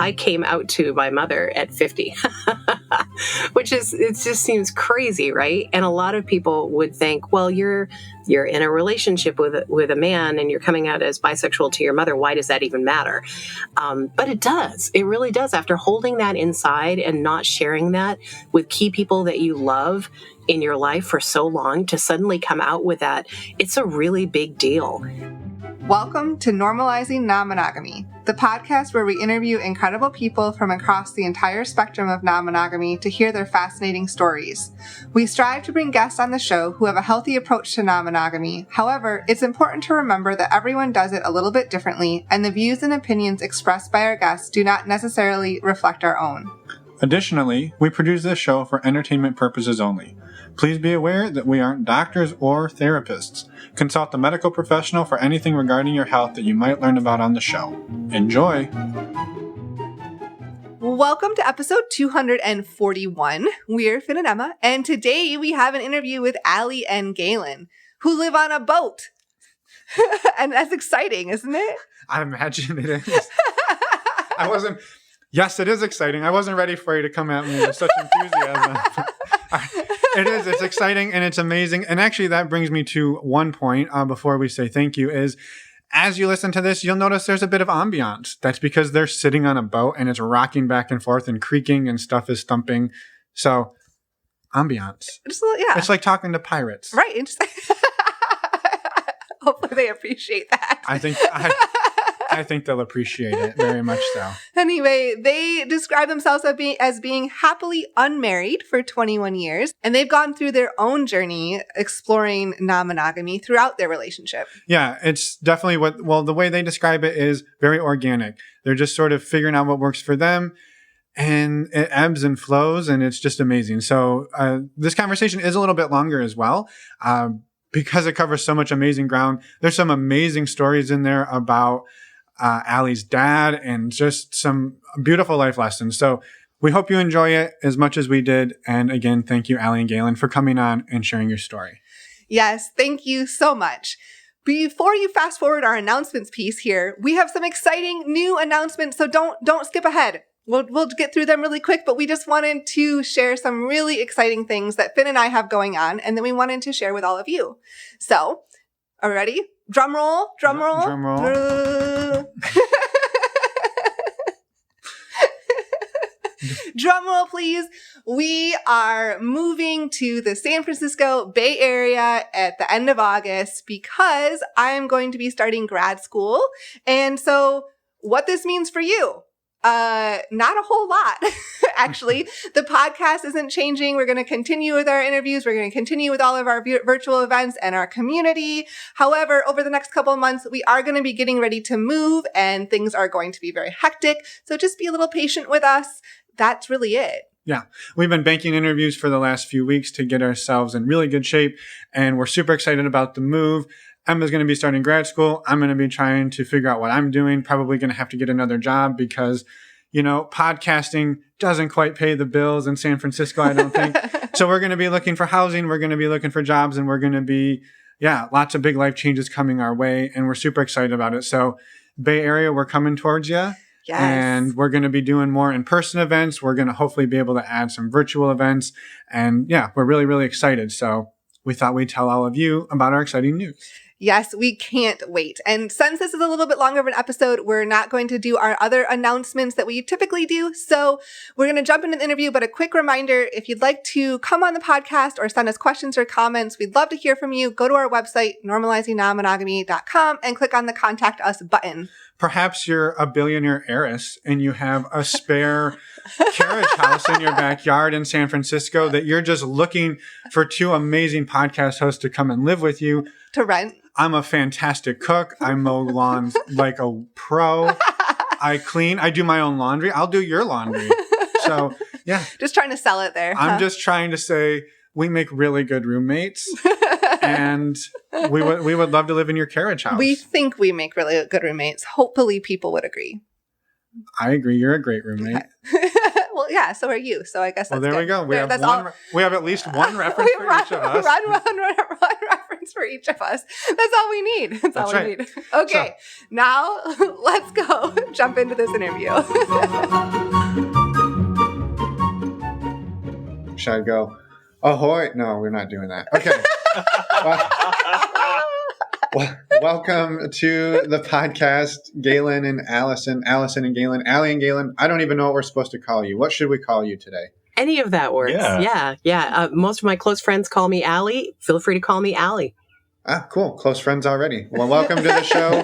I came out to my mother at 50, which is, it just seems crazy, right? And a lot of people would think, well, you're in a relationship with a man and you're coming out as bisexual to your mother. Why does that even matter? But it does. It really does. After holding that inside and not sharing that with key people that you love in your life for so long, to suddenly come out with that, it's a really big deal. Welcome to Normalizing Non-Monogamy, the podcast where we interview incredible people from across the entire spectrum of non-monogamy to hear their fascinating stories. We strive to bring guests on the show who have a healthy approach to non-monogamy. However, it's important to remember that everyone does it a little bit differently, and the views and opinions expressed by our guests do not necessarily reflect our own. Additionally, we produce this show for entertainment purposes only. Please be aware that we aren't doctors or therapists. Consult a medical professional for anything regarding your health that you might learn about on the show. Enjoy! Welcome to episode 241. We're Finn and Emma, and today we have an interview with Alli and Gaylen, who live on a boat. And that's exciting, isn't it? I imagine it is. Yes, it is exciting. I wasn't ready for you to come at me with such enthusiasm. It is. It's exciting and it's amazing. And actually, that brings me to one point before we say thank you is, as you listen to this, you'll notice there's a bit of ambiance. That's because they're sitting on a boat and it's rocking back and forth and creaking and stuff is thumping. So, ambiance. Yeah. It's like talking to pirates. Right. Hopefully they appreciate that. I think they'll appreciate it very much so. Anyway, they describe themselves as being happily unmarried for 21 years, and they've gone through their own journey exploring non-monogamy throughout their relationship. Yeah, it's definitely the way they describe it is very organic. They're just sort of figuring out what works for them, and it ebbs and flows, and it's just amazing. So this conversation is a little bit longer as well. Because it covers so much amazing ground. There's some amazing stories in there about Alli's dad and just some beautiful life lessons. So we hope you enjoy it as much as we did. And again, thank you, Alli and Gaylen, for coming on and sharing your story. Yes, thank you so much. Before you fast forward our announcements piece here, we have some exciting new announcements. So don't skip ahead. We'll get through them really quick, but we just wanted to share some really exciting things that Finn and I have going on, and then we wanted to share with all of you. So, are we ready? Drum roll, drum roll. Drum roll. Drum roll, please. We are moving to the San Francisco Bay Area at the end of August because I'm going to be starting grad school. And so what this means for you? Not a whole lot, actually. The podcast isn't changing. We're going to continue with our interviews. We're going to continue with all of our virtual events and our community. However, over the next couple of months, we are going to be getting ready to move and things are going to be very hectic. So just be a little patient with us. That's really it. Yeah. We've been banking interviews for the last few weeks to get ourselves in really good shape. And we're super excited about the move. Emma's going to be starting grad school. I'm going to be trying to figure out what I'm doing. Probably going to have to get another job because, podcasting doesn't quite pay the bills in San Francisco, I don't think. So we're going to be looking for housing. We're going to be looking for jobs, and we're going to be, lots of big life changes coming our way. And we're super excited about it. So Bay Area, we're coming towards you. Yes. And we're going to be doing more in-person events. We're going to hopefully be able to add some virtual events. And we're really, really excited. So we thought we'd tell all of you about our exciting news. Yes, we can't wait. And since this is a little bit longer of an episode, we're not going to do our other announcements that we typically do. So we're going to jump into the interview. But a quick reminder, if you'd like to come on the podcast or send us questions or comments, we'd love to hear from you. Go to our website, normalizingnonmonogamy.com, and click on the Contact Us button. Perhaps you're a billionaire heiress and you have a spare carriage house in your backyard in San Francisco that you're just looking for two amazing podcast hosts to come and live with you. To rent. I'm a fantastic cook. I mow lawns like a pro. I clean. I do my own laundry. I'll do your laundry. So, Just trying to sell it there. I'm just trying to say we make really good roommates. And we would love to live in your carriage house. We think we make really good roommates. Hopefully people would agree. I agree. You're a great roommate. Okay. Well, yeah, so are you. So I guess that's there good. We go. We have at least one reference for each of us. One reference for each of us. That's all we need. That's all we need. Okay, now let's go jump into this interview. Should I go, ahoy? No, we're not doing that. Okay. Welcome to the podcast, Gaylen and Allison and Gaylen, Alli and Gaylen. I don't even know what we're supposed to call you. What should we call you today? Any of that works. Yeah. Most of my close friends call me Alli. Feel free to call me Alli. Ah, cool. Close friends already. Well, welcome to the show,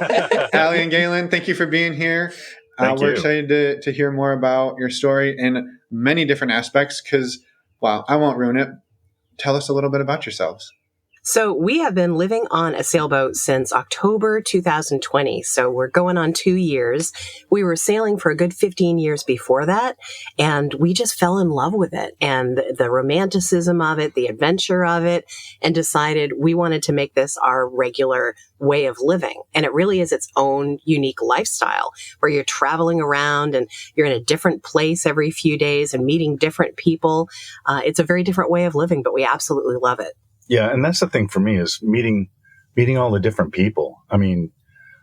Alli and Gaylen. Thank you for being here. We're excited to hear more about your story in many different aspects because, well, I won't ruin it. Tell us a little bit about yourselves. So we have been living on a sailboat since October 2020. So we're going on 2 years. We were sailing for a good 15 years before that. And we just fell in love with it and the romanticism of it, the adventure of it, and decided we wanted to make this our regular way of living. And it really is its own unique lifestyle where you're traveling around and you're in a different place every few days and meeting different people. It's a very different way of living, but we absolutely love it. Yeah, and that's the thing for me is meeting all the different people. I mean,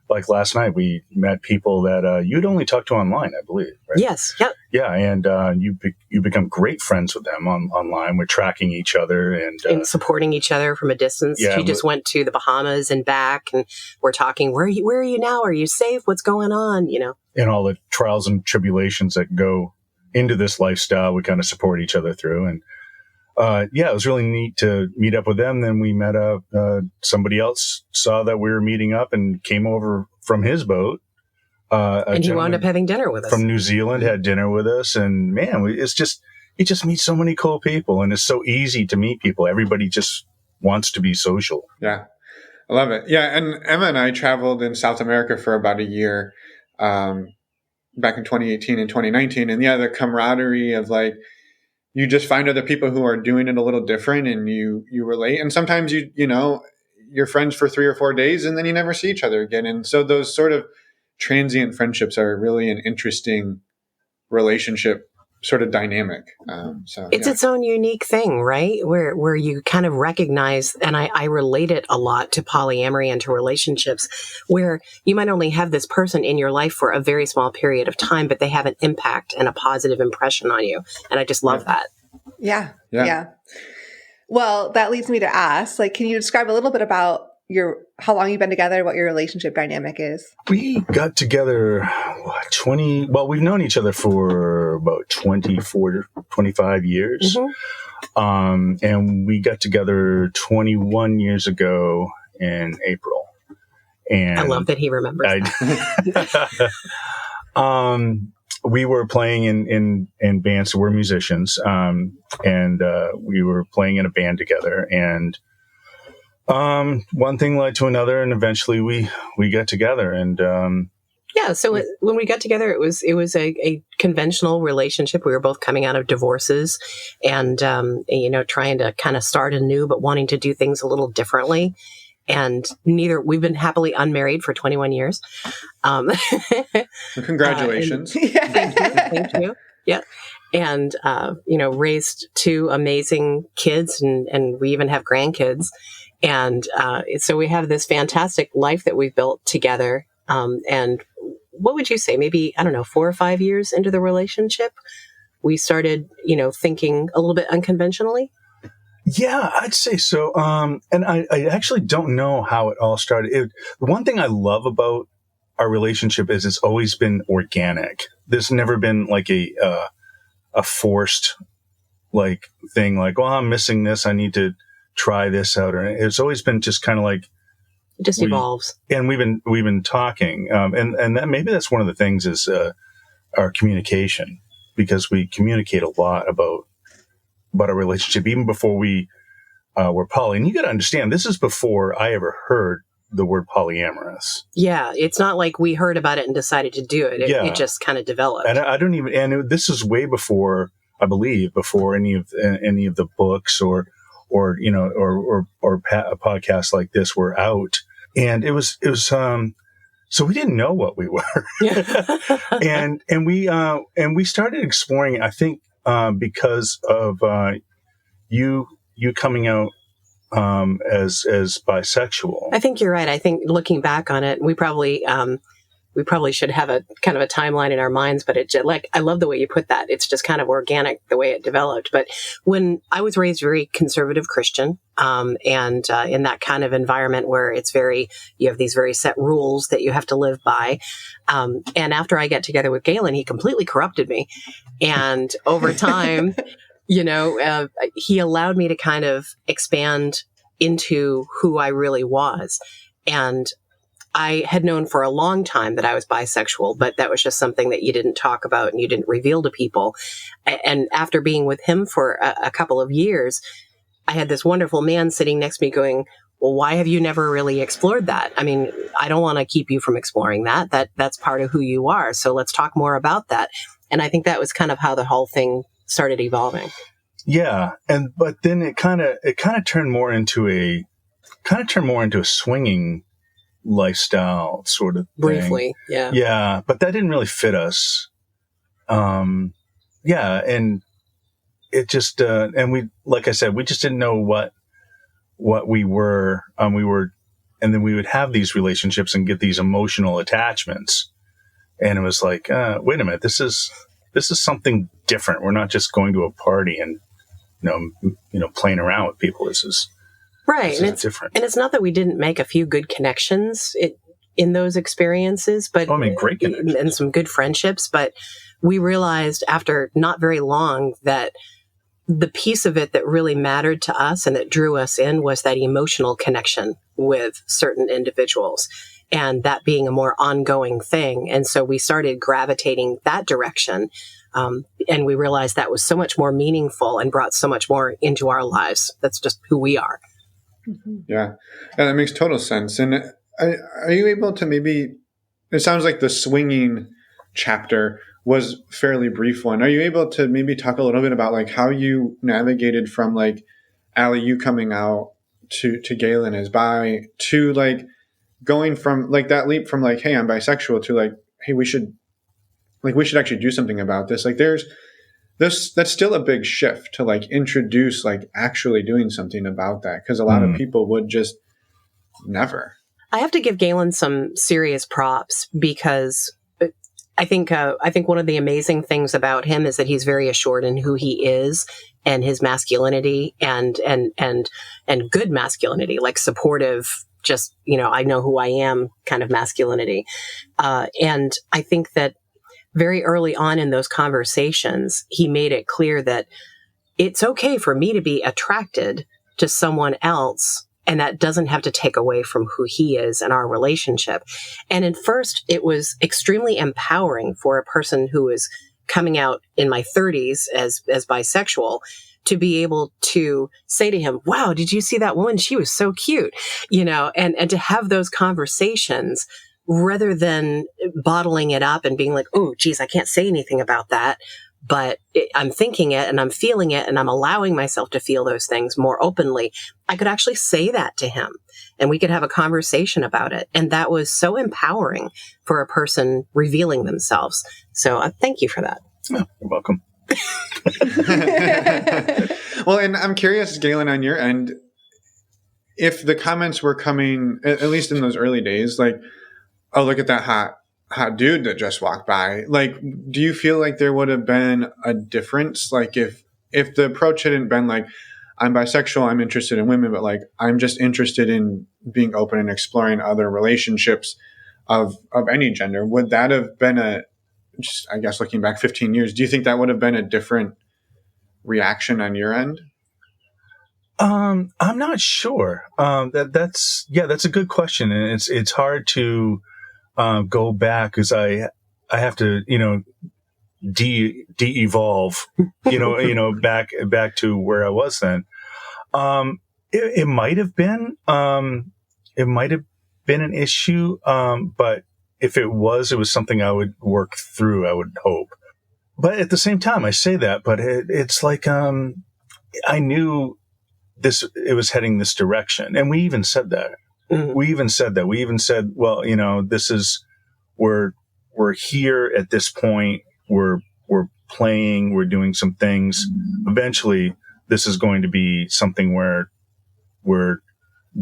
like last night we met people that you'd only talked to online, I believe, right? Yes. Yep. Yeah, and you become great friends with them online. We're tracking each other and supporting each other from a distance. Yeah, she just went to the Bahamas and back, and we're talking. Where are you now? Are you safe? What's going on? You know, and all the trials and tribulations that go into this lifestyle. We kind of support each other through and. It was really neat to meet up with them. Then we met somebody else saw that we were meeting up and came over from his boat. And he wound up having dinner with us. From New Zealand, had dinner with us. And man, you just meet so many cool people and it's so easy to meet people. Everybody just wants to be social. Yeah, I love it. Yeah, and Emma and I traveled in South America for about a year back in 2018 and 2019. And the camaraderie of like, you just find other people who are doing it a little different and you relate. And sometimes you're friends for 3 or 4 days and then you never see each other again. And so those sort of transient friendships are really an interesting relationship sort of dynamic. It's its own unique thing, right? Where you kind of recognize, and I relate it a lot to polyamory and to relationships, where you might only have this person in your life for a very small period of time, but they have an impact and a positive impression on you. And I just love that. Yeah. Well, that leads me to ask, can you describe a little bit about how long you've been together, what your relationship dynamic is? We got together, we've known each other for about 24, 25 years. Mm-hmm. And we got together 21 years ago in April. And I love that he remembers. We were playing in bands, so we're musicians. And we were playing in a band together and one thing led to another, and eventually we got together. And so when we got together, it was a conventional relationship. We were both coming out of divorces, and trying to kind of start anew, but wanting to do things a little differently. And we've been happily unmarried for 21 years. Congratulations! Thank you. Yeah. And, raised 2 amazing kids and we even have grandkids. And so we have this fantastic life that we've built together. And what would you say, maybe, 4 or 5 years into the relationship, we started, thinking a little bit unconventionally? Yeah, I'd say so. And I actually don't know how it all started. The one thing I love about our relationship is it's always been organic. There's never been like a forced thing I'm missing this. I need to try this out. Or it's always been just kind of like it just evolves. And we've been talking, and that maybe that's one of the things is our communication, because we communicate a lot about our relationship even before we were poly. And you got to understand, this is before I ever heard the word polyamorous. Yeah, it's not like we heard about it and decided to do it. It just kind of developed. And I don't even. And this is way before, I believe, before any of the books or podcasts like this were out. And it was so we didn't know what we were. and we started exploring, I think, because of you coming out as bisexual. I think you're right. I think looking back on it, we probably we probably should have a kind of a timeline in our minds, but I love the way you put that. It's just kind of organic the way it developed. But when I was raised very conservative Christian, and in that kind of environment where you have these very set rules that you have to live by. And after I got together with Gaylen, he completely corrupted me. And over time, he allowed me to kind of expand into who I really was. And I had known for a long time that I was bisexual, but that was just something that you didn't talk about and you didn't reveal to people. And after being with him for a couple of years, I had this wonderful man sitting next to me going, well, why have you never really explored that? I mean, I don't want to keep you from exploring that. That's part of who you are. So let's talk more about that. And I think that was kind of how the whole thing started evolving. Yeah. But then it kind of turned more into a swinging lifestyle sort of thing. Briefly. Yeah. Yeah. But that didn't really fit us. And it just, and we, like I said, we just didn't know what we were. And then we would have these relationships and get these emotional attachments. And it was like, wait a minute, this is something different. We're not just going to a party and, playing around with people. This is right. And it's different. And it's not that we didn't make a few good connections in those experiences, but great connections. And some good friendships. But we realized after not very long that the piece of it that really mattered to us and that drew us in was that emotional connection with certain individuals, and that being a more ongoing thing. And so we started gravitating that direction. And we realized that was so much more meaningful and brought so much more into our lives. That's just who we are. Mm-hmm. Yeah, that makes total sense. And are you able to it sounds like the swinging chapter was a fairly brief one. Are you able to maybe talk a little bit about like how you navigated from like, Alli, you coming out to Gaylen as bi, to like going from like that leap from like, hey, I'm bisexual, to like, hey, we should actually do something about this. Like that's still a big shift to like introduce like actually doing something about that. Cause a lot of people would just never. I have to give Gaylen some serious props because I think one of the amazing things about him is that he's very assured in who he is and his masculinity and good masculinity, like supportive, just, I know who I am kind of masculinity. And I think that very early on in those conversations, he made it clear that it's okay for me to be attracted to someone else, and that doesn't have to take away from who he is and our relationship. And at first, it was extremely empowering for a person who is coming out in my 30s as bisexual to be able to say to him, wow, did you see that woman? She was so cute, and to have those conversations rather than bottling it up and being like, oh, geez, I can't say anything about that. But I'm thinking it and I'm feeling it and I'm allowing myself to feel those things more openly. I could actually say that to him and we could have a conversation about it. And that was so empowering for a person revealing themselves. So thank you for that. Oh, you're welcome. Well, and I'm curious, Gaylen, on your end, if the comments were coming, at least in those early days, like, oh, look at that hot dude that just walked by. Like, do you feel like there would have been a difference? Like if the approach hadn't been like, I'm bisexual, I'm interested in women, but like, I'm just interested in being open and exploring other relationships of any gender, would that have been I guess looking back 15 years, do you think that would have been a different reaction on your end? I'm not sure. That's a good question. And it's hard to, go back because I have to, de-evolve, back to where I was then. It might have been an issue. But if it was something I would work through, I would hope. But at the same time, I say that, but it's like, I knew it was heading this direction. And we even said that. Mm-hmm. We even said, well, we're here at this point. We're playing, we're doing some things. Eventually this is going to be something where we're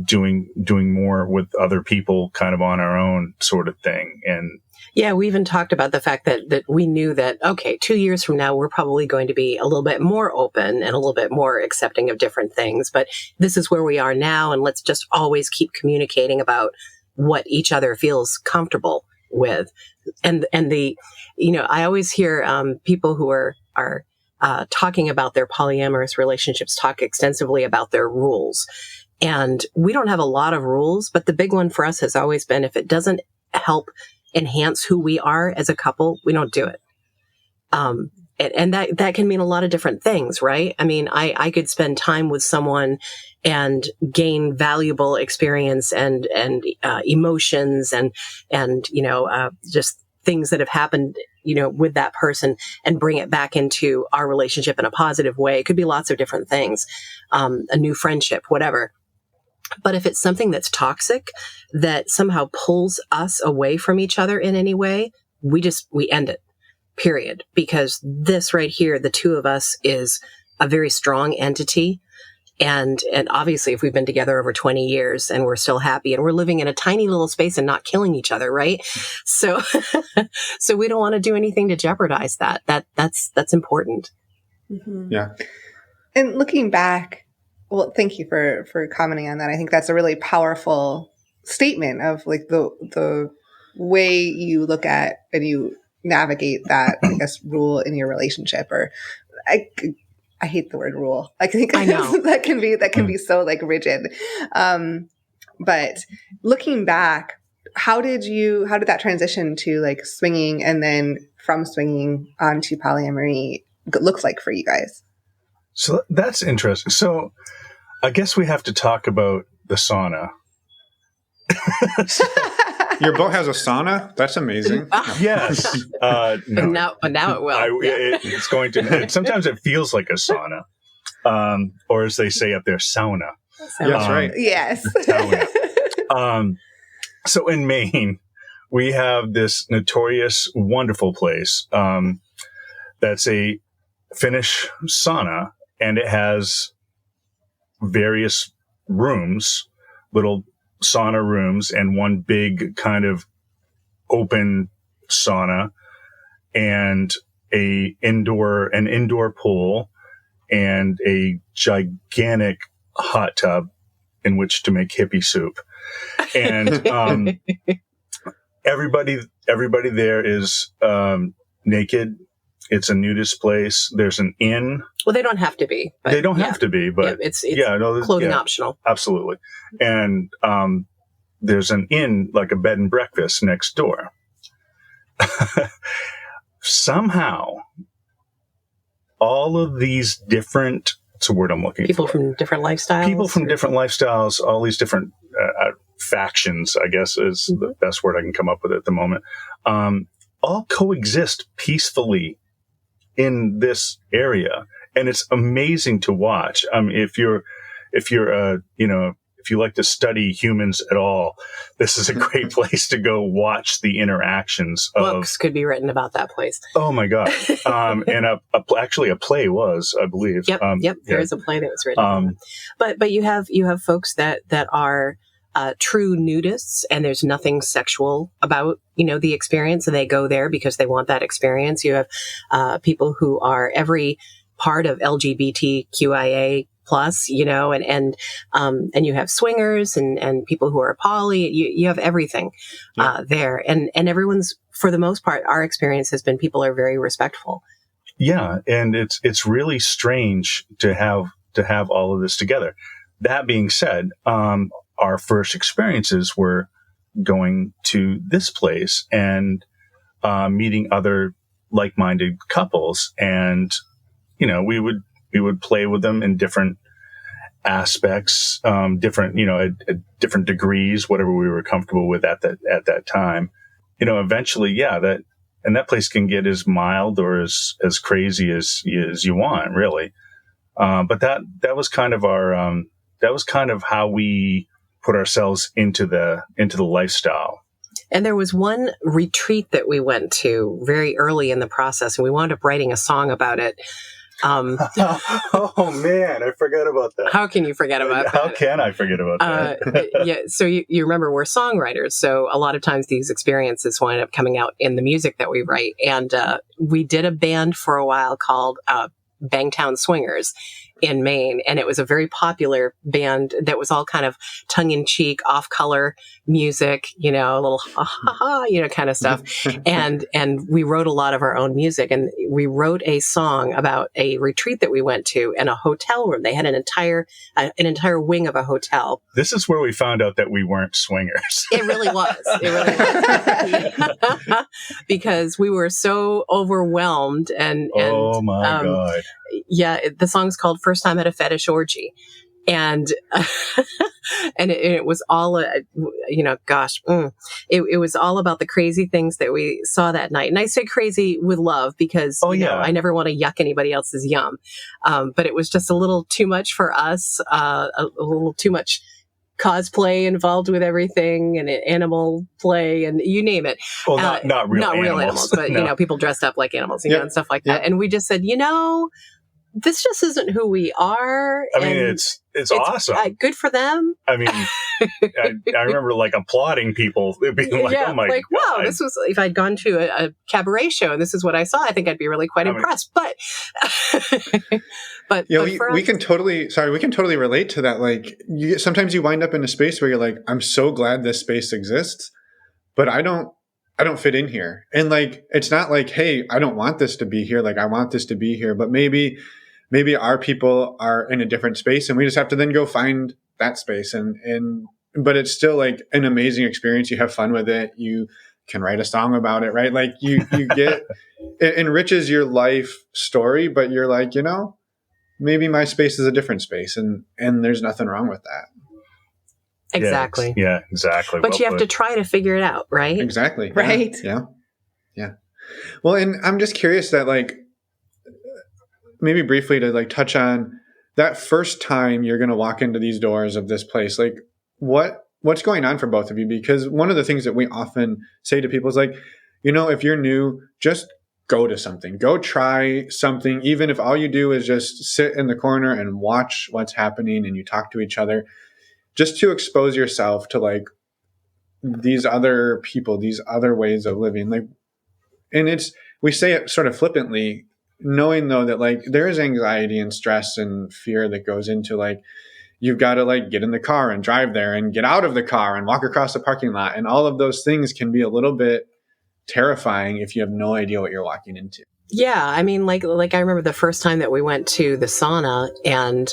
doing more with other people kind of on our own sort of thing. And yeah, we even talked about the fact that we knew that, okay, 2 years from now, we're probably going to be a little bit more open and a little bit more accepting of different things. But this is where we are now. And let's just always keep communicating about what each other feels comfortable with. And the, I always hear people who are talking about their polyamorous relationships talk extensively about their rules. And we don't have a lot of rules, but the big one for us has always been, if it doesn't help enhance who we are as a couple, we don't do it. And that can mean a lot of different things, right? I mean, I could spend time with someone and gain valuable experience and emotions and just things that have happened, with that person, and bring it back into our relationship in a positive way. It could be lots of different things, a new friendship, whatever. But if it's something that's toxic, that somehow pulls us away from each other in any way, we end it, period. Because this right here, the two of us, is a very strong entity. And obviously, if we've been together over 20 years and we're still happy and we're living in a tiny little space and not killing each other, right? So, so we don't want to do anything to jeopardize that. That's important. Mm-hmm. Yeah. And looking back, well, thank you for commenting on that. I think that's a really powerful statement of like the way you look at and you navigate that, I guess, rule in your relationship. Or I hate the word rule. I think I know that can be so like rigid. But looking back, how did that transition to like swinging, and then from swinging onto polyamory look like for you guys? So that's interesting. So I guess we have to talk about the sauna. Your boat has a sauna? That's amazing. Yes. No. But now it will. It's going to. Sometimes it feels like a sauna, or as they say up there, sauna. Yes, right. Yes. Sauna. So in Maine, we have this notorious, wonderful place that's a Finnish sauna, and it has various rooms, little sauna rooms, and one big kind of open sauna, and an indoor pool, and a gigantic hot tub in which to make hippie soup. And everybody there is naked. It's a nudist place. There's an inn. Well, they don't have to be. But they don't have to be, but it's clothing optional. Absolutely. And there's an inn, like a bed and breakfast next door. Somehow, all of these different, it's a word I'm looking people for. From different lifestyles. People from different lifestyles, all these different factions, I guess is the best word I can come up with at the moment, all coexist peacefully in this area. And it's amazing to watch. If you like to study humans at all, this is a great place to go watch the interactions of. Books could be written about that place. Oh my God. And actually a play was, I believe. Yep. There is a play that was written. But you have folks that are true nudists, and there's nothing sexual about, the experience, and they go there because they want that experience. You have people who are every part of LGBTQIA plus, and you have swingers and people who are poly. You have everything there, and everyone's, for the most part, our experience has been people are very respectful. Yeah, and it's really strange to have all of this together. That being said, our first experiences were going to this place and meeting other like-minded couples, and we would play with them in different aspects, different at different degrees, whatever we were comfortable with at that time. Eventually, that place can get as mild or as crazy as you want, really. But that was kind of our that was kind of how we put ourselves into the lifestyle. And there was one retreat that we went to very early in the process, and we wound up writing a song about it. Oh man, I forgot about that. How can you forget about that? How can I forget about that? Yeah. So you remember we're songwriters. So a lot of times these experiences wind up coming out in the music that we write. And we did a band for a while called Bangtown Swingers in Maine. And it was a very popular band that was all kind of tongue-in-cheek, off-color music, a little kind of stuff. And we wrote a lot of our own music. And we wrote a song about a retreat that we went to in a hotel room. They had an entire wing of a hotel. This is where we found out that we weren't swingers. It really was. It really was. Because we were so overwhelmed and oh my God. Yeah, the song's called First Time at a Fetish Orgy. And and it was all, it was all about the crazy things that we saw that night. And I say crazy with love because I never want to yuck anybody else's yum. But it was just a little too much for us, a little too much cosplay involved with everything and animal play and you name it. Well, not real animals, but no. People dressed up like animals, and stuff like that. And we just said, this just isn't who we are. I mean, it's awesome. Good for them. I mean, I remember applauding people being like, oh my God. Wow, this was, if I'd gone to a cabaret show and this is what I saw, I think I'd be really quite impressed. But, we can totally relate to that. Sometimes you wind up in a space where you're like, I'm so glad this space exists, but I don't fit in here. And it's not like, hey, I don't want this to be here. I want this to be here, but maybe our people are in a different space and we just have to then go find that space. But it's still an amazing experience. You have fun with it. You can write a song about it, right? You get, it enriches your life story, but you're maybe my space is a different space and there's nothing wrong with that. Exactly. Yeah, exactly. But you have to try to figure it out, right? Exactly. Right. Yeah. Well, and I'm just curious that maybe briefly to touch on that first time you're going to walk into these doors of this place, what's going on for both of you? Because one of the things that we often say to people is if you're new, just go to something, go try something. Even if all you do is just sit in the corner and watch what's happening and you talk to each other, just to expose yourself to these other people, these other ways of living. And we say it sort of flippantly, knowing though that there is anxiety and stress and fear that goes into you've got to get in the car and drive there and get out of the car and walk across the parking lot. And all of those things can be a little bit terrifying if you have no idea what you're walking into. Yeah, I mean, I remember the first time that we went to the sauna, and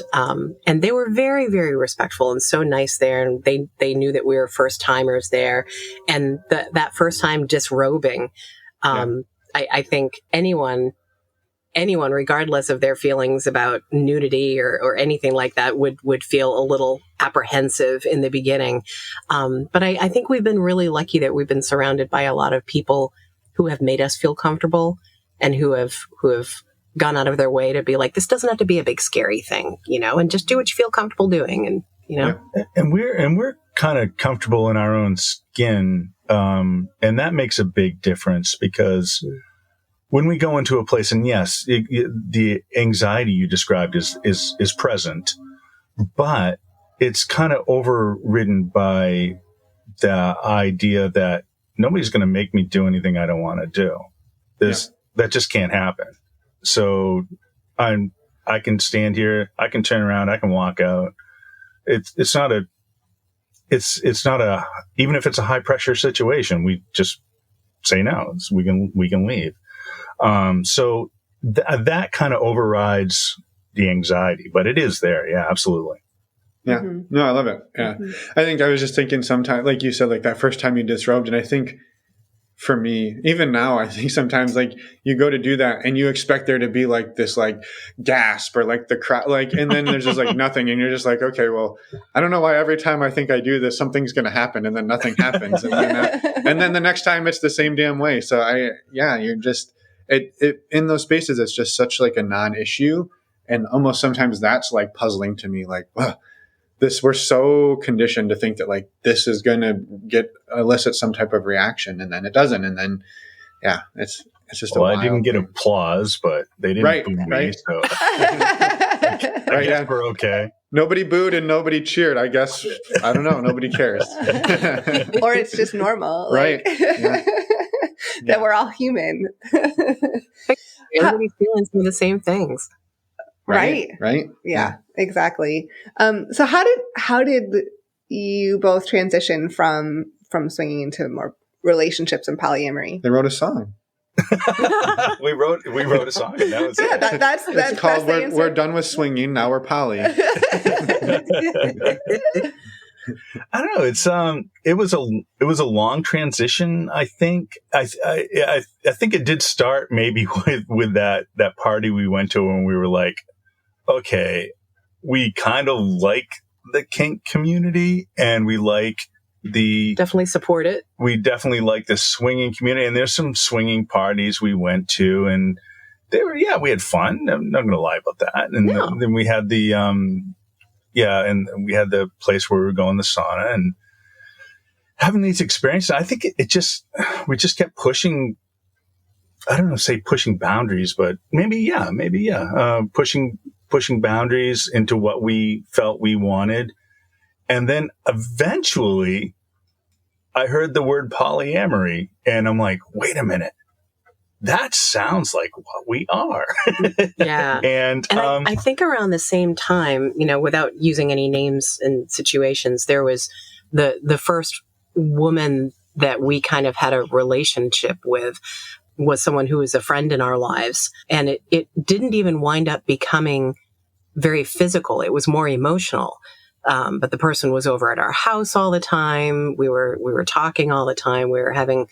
they were very, very respectful and so nice there, and they knew that we were first timers there, and that first time disrobing, I think anyone, regardless of their feelings about nudity or anything like that, would feel a little apprehensive in the beginning, but I think we've been really lucky that we've been surrounded by a lot of people who have made us feel comfortable. And who have gone out of their way to be this doesn't have to be a big scary thing, and just do what you feel comfortable doing, and And we're kind of comfortable in our own skin, and that makes a big difference because when we go into a place, and yes, the anxiety you described is present, but it's kind of overridden by the idea that nobody's going to make me do anything I don't want to do. That just can't happen. So I can stand here, I can turn around, I can walk out. It's not a even if it's a high pressure situation, we just say no. We can leave. So that kind of overrides the anxiety, but it is there. Yeah, absolutely. Yeah. Mm-hmm. No, I love it. Yeah. Mm-hmm. I think I was just thinking sometimes, like you said, that first time you disrobed, and I think for me, even now, I think sometimes you go to do that and you expect there to be this gasp or the crowd, and then there's just nothing. And you're just okay, well, I don't know why every time I think I do this, something's going to happen and then nothing happens. And then the next time it's the same damn way. So you're just, in those spaces, it's just such a non-issue. And almost sometimes that's puzzling to me, we're so conditioned to think that this is going to elicit some type of reaction, and then it doesn't. And then yeah, it's just well, a I wild didn't get thing. applause, but they didn't boo me, so I guess we're okay. Nobody booed and nobody cheered. I guess, I don't know. Nobody cares. Or it's just normal. Right. Yeah. That we're all human. Everybody's feeling some of the same things. Right. Right. Yeah, exactly. So how did you both transition from swinging into more relationships and polyamory? They wrote a song. we wrote a song, and that was Yeah, it. that's called the answer. We're Done with Swinging. Now we're poly. I don't know. It was a long transition. I think I think it did start maybe with that party we went to when we were like, okay, we kind of like the kink community, and we like Definitely support it. we definitely like the swinging community, and there's some swinging parties we went to, and we had fun. I'm not going to lie about that. And then we had and we had the place where we were going, the sauna, and having these experiences. I think we just kept pushing. I don't know, say pushing boundaries, but maybe pushing boundaries into what we felt we wanted. And then eventually I heard the word polyamory, and I'm like, wait a minute, that sounds like what we are. Yeah. And I think around the same time, without using any names and situations, there was the first woman that we kind of had a relationship with was someone who was a friend in our lives. And it didn't even wind up becoming very physical. It was more emotional. But the person was over at our house all the time. We were talking all the time. We were having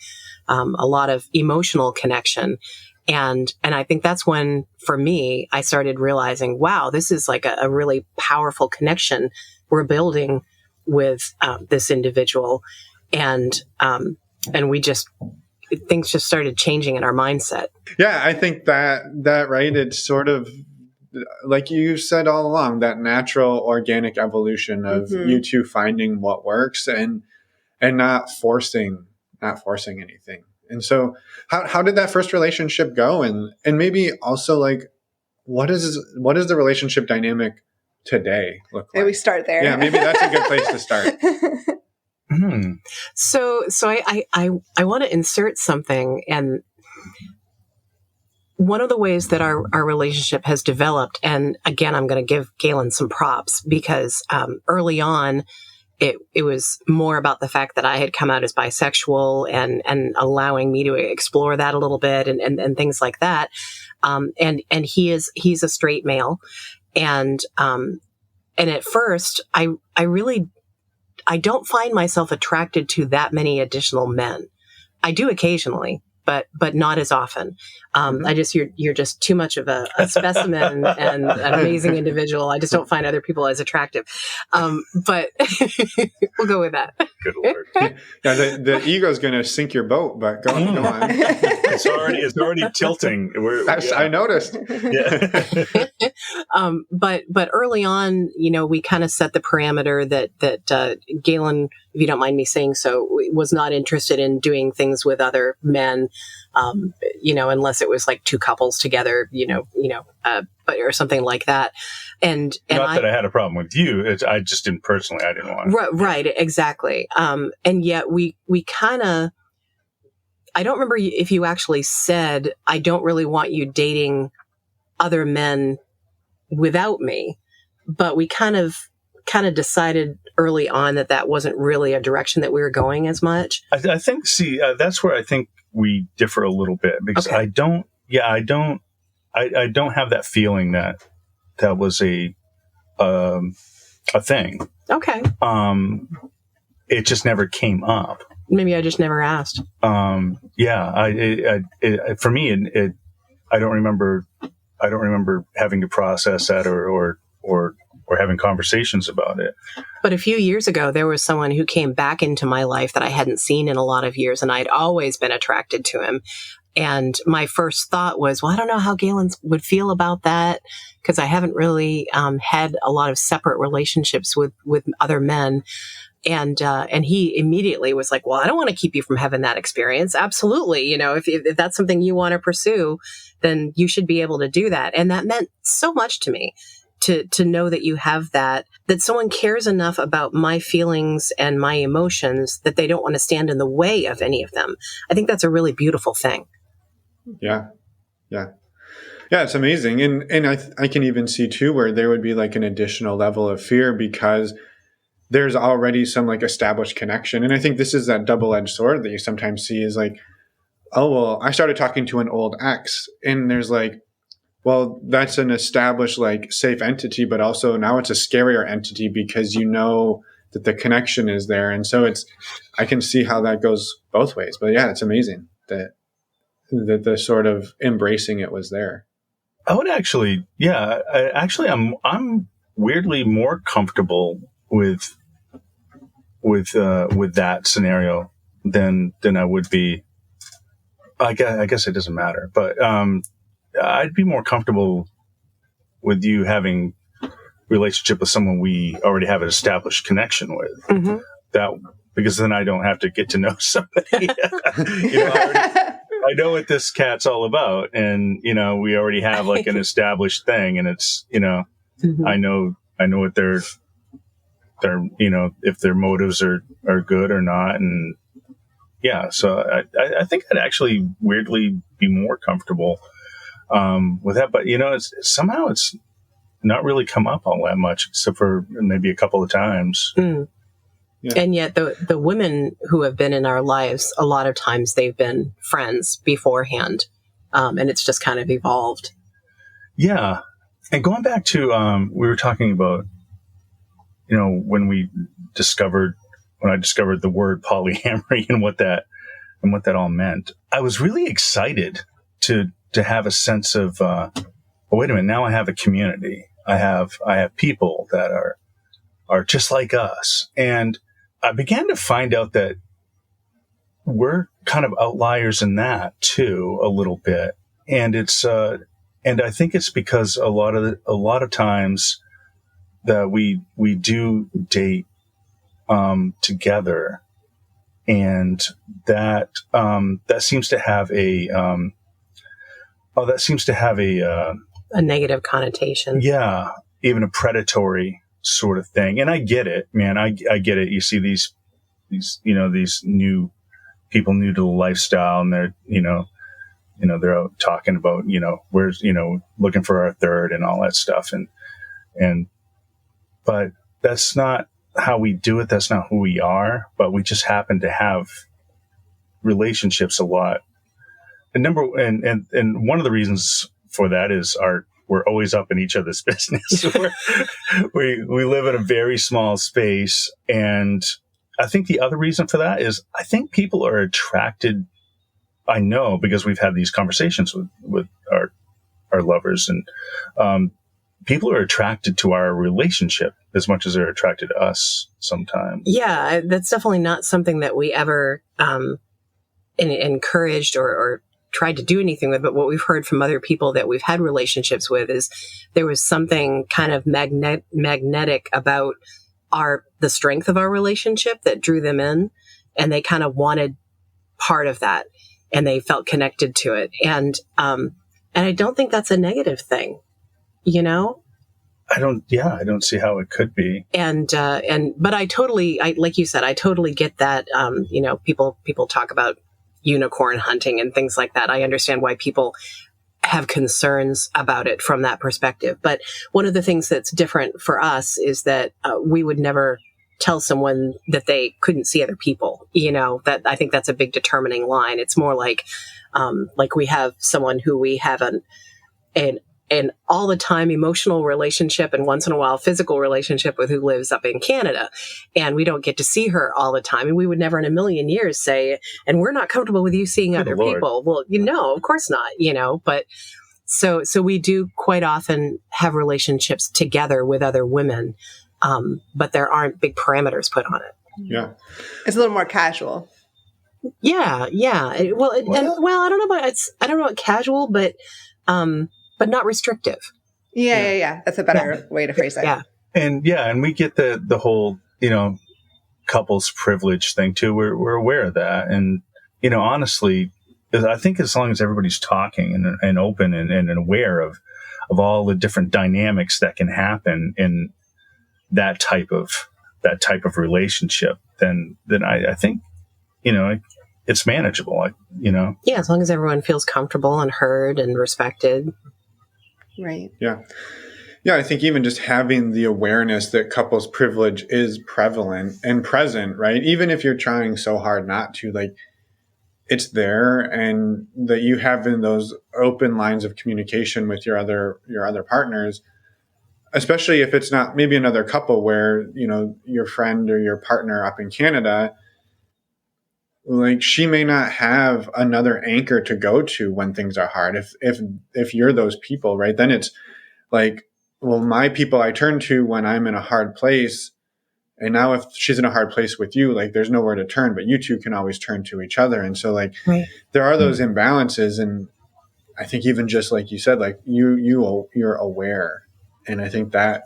a lot of emotional connection. And I think that's when, for me, I started realizing, wow, this is like a really powerful connection we're building with this individual. And things just started changing in our mindset. Yeah, I think that right. It's sort of like you said all along, that natural organic evolution of you two finding what works and not forcing anything. And so how did that first relationship go? And maybe also, like, what is the relationship dynamic today look like? Maybe we start there. Yeah, maybe that's a good place to start. So I want to insert something, and one of the ways that our relationship has developed, and again, I'm going to give Gaylen some props, because early on, it was more about the fact that I had come out as bisexual and allowing me to explore that a little bit and things like that. And he's a straight male. And at first I don't find myself attracted to that many additional men. I do occasionally, but not as often. You're just too much of a specimen and an amazing individual. I just don't find other people as attractive. But we'll go with that. Good Lord. Yeah, the ego's going to sink your boat, but go on. It's already tilting. I noticed. Yeah. But early on, we kind of set the parameter that Gaylen, if you don't mind me saying so, was not interested in doing things with other men, unless it was like two couples together, or something like that. And not that I had a problem with you. I just didn't personally. I didn't want. Right, exactly. And yet we kind of. I don't remember if you actually said, I don't really want you dating other men without me, but we kind of decided early on that wasn't really a direction that we were going as much. I think, that's where I think we differ a little bit, because okay. I don't have that feeling that was a thing. Okay. It just never came up. Maybe I just never asked. For me, I don't remember having to process that or having conversations about it. But a few years ago, there was someone who came back into my life that I hadn't seen in a lot of years, and I'd always been attracted to him. And my first thought was, well, I don't know how Gaylen would feel about that, because I haven't really had a lot of separate relationships with other men. And he immediately was like, well, I don't want to keep you from having that experience. Absolutely. You know, if that's something you want to pursue, then you should be able to do that. And that meant so much to me to know that you have that someone cares enough about my feelings and my emotions that they don't want to stand in the way of any of them. I think that's a really beautiful thing. Yeah. Yeah. Yeah, it's amazing. And I can even see too where there would be like an additional level of fear because there's already some like established connection. And I think this is that double-edged sword that you sometimes see is like, oh, well, I started talking to an old ex, and there's like, well, that's an established like safe entity, but also now it's a scarier entity because you know that the connection is there. And so I can see how that goes both ways. But yeah, it's amazing that the sort of embracing it was there. I would actually, I'm weirdly more comfortable with that scenario than I would be. I guess it doesn't matter, but I'd be more comfortable with you having a relationship with someone we already have an established connection with. Mm-hmm. That because then I don't have to get to know somebody. I know what this cat's all about, and we already have like an established thing, and it's mm-hmm. I know what their if their motives are good or not, and so I think I'd actually weirdly be more comfortable with that, but somehow it's not really come up all that much, except for maybe a couple of times. Mm. Yeah. And yet the women who have been in our lives, a lot of times they've been friends beforehand. And it's just kind of evolved. Yeah. And going back to, we were talking about, when I discovered the word polyamory and what that all meant, I was really excited to have a sense of, oh, wait a minute, now I have a community. I have people that are just like us. And I began to find out that we're kind of outliers in that too, a little bit. And it's, and I think it's because a lot of times that we do date, together, and that seems to have a negative connotation. Yeah. Even a predatory sort of thing. And I get it, man. I get it. You see these new people new to the lifestyle, and they're, they're out talking about, where's, looking for our third and all that stuff. But that's not how we do it. That's not who we are, but we just happen to have relationships a lot. And one of the reasons for that is we're always up in each other's business. we live in a very small space. And I think the other reason for that is I think people are attracted. I know because we've had these conversations with our lovers, and people are attracted to our relationship as much as they're attracted to us sometimes. Yeah, that's definitely not something that we ever encouraged or tried to do anything with, but what we've heard from other people that we've had relationships with is there was something kind of magnetic about the strength of our relationship that drew them in, and they kind of wanted part of that, and they felt connected to it. And I don't think that's a negative thing, I don't see how it could be. But I like you said, I totally get that. People talk about unicorn hunting and things like that. I understand why people have concerns about it from that perspective. But one of the things that's different for us is that we would never tell someone that they couldn't see other people. That I think that's a big determining line. It's more like we have someone who we have an all the time emotional relationship and once in a while physical relationship with, who lives up in Canada, and we don't get to see her all the time. And we would never in a million years say, and we're not comfortable with you seeing other people. Well, of course not, but so we do quite often have relationships together with other women. But there aren't big parameters put on it. Yeah. It's a little more casual. Yeah. Yeah. I don't know about casual, but not restrictive. Yeah. That's a better way to phrase it. Yeah. And we get the whole, couples privilege thing too. We're aware of that. And, honestly, I think as long as everybody's talking and open and aware of all the different dynamics that can happen in that type of relationship, then I think, it's manageable, Yeah, as long as everyone feels comfortable and heard and respected. Right. Yeah. Yeah, I think even just having the awareness that couples privilege is prevalent and present, right? Even if you're trying so hard not to, like, it's there, and that you have in those open lines of communication with your other partners, especially if it's not maybe another couple where, your friend or your partner up in Canada, like, she may not have another anchor to go to when things are hard. If you're those people, right, then it's like, well, my people I turn to when I'm in a hard place. And now if she's in a hard place with you, like, there's nowhere to turn, but you two can always turn to each other. And so, like, Right. there are those imbalances. And I think even just like you said, like, you're aware. And I think that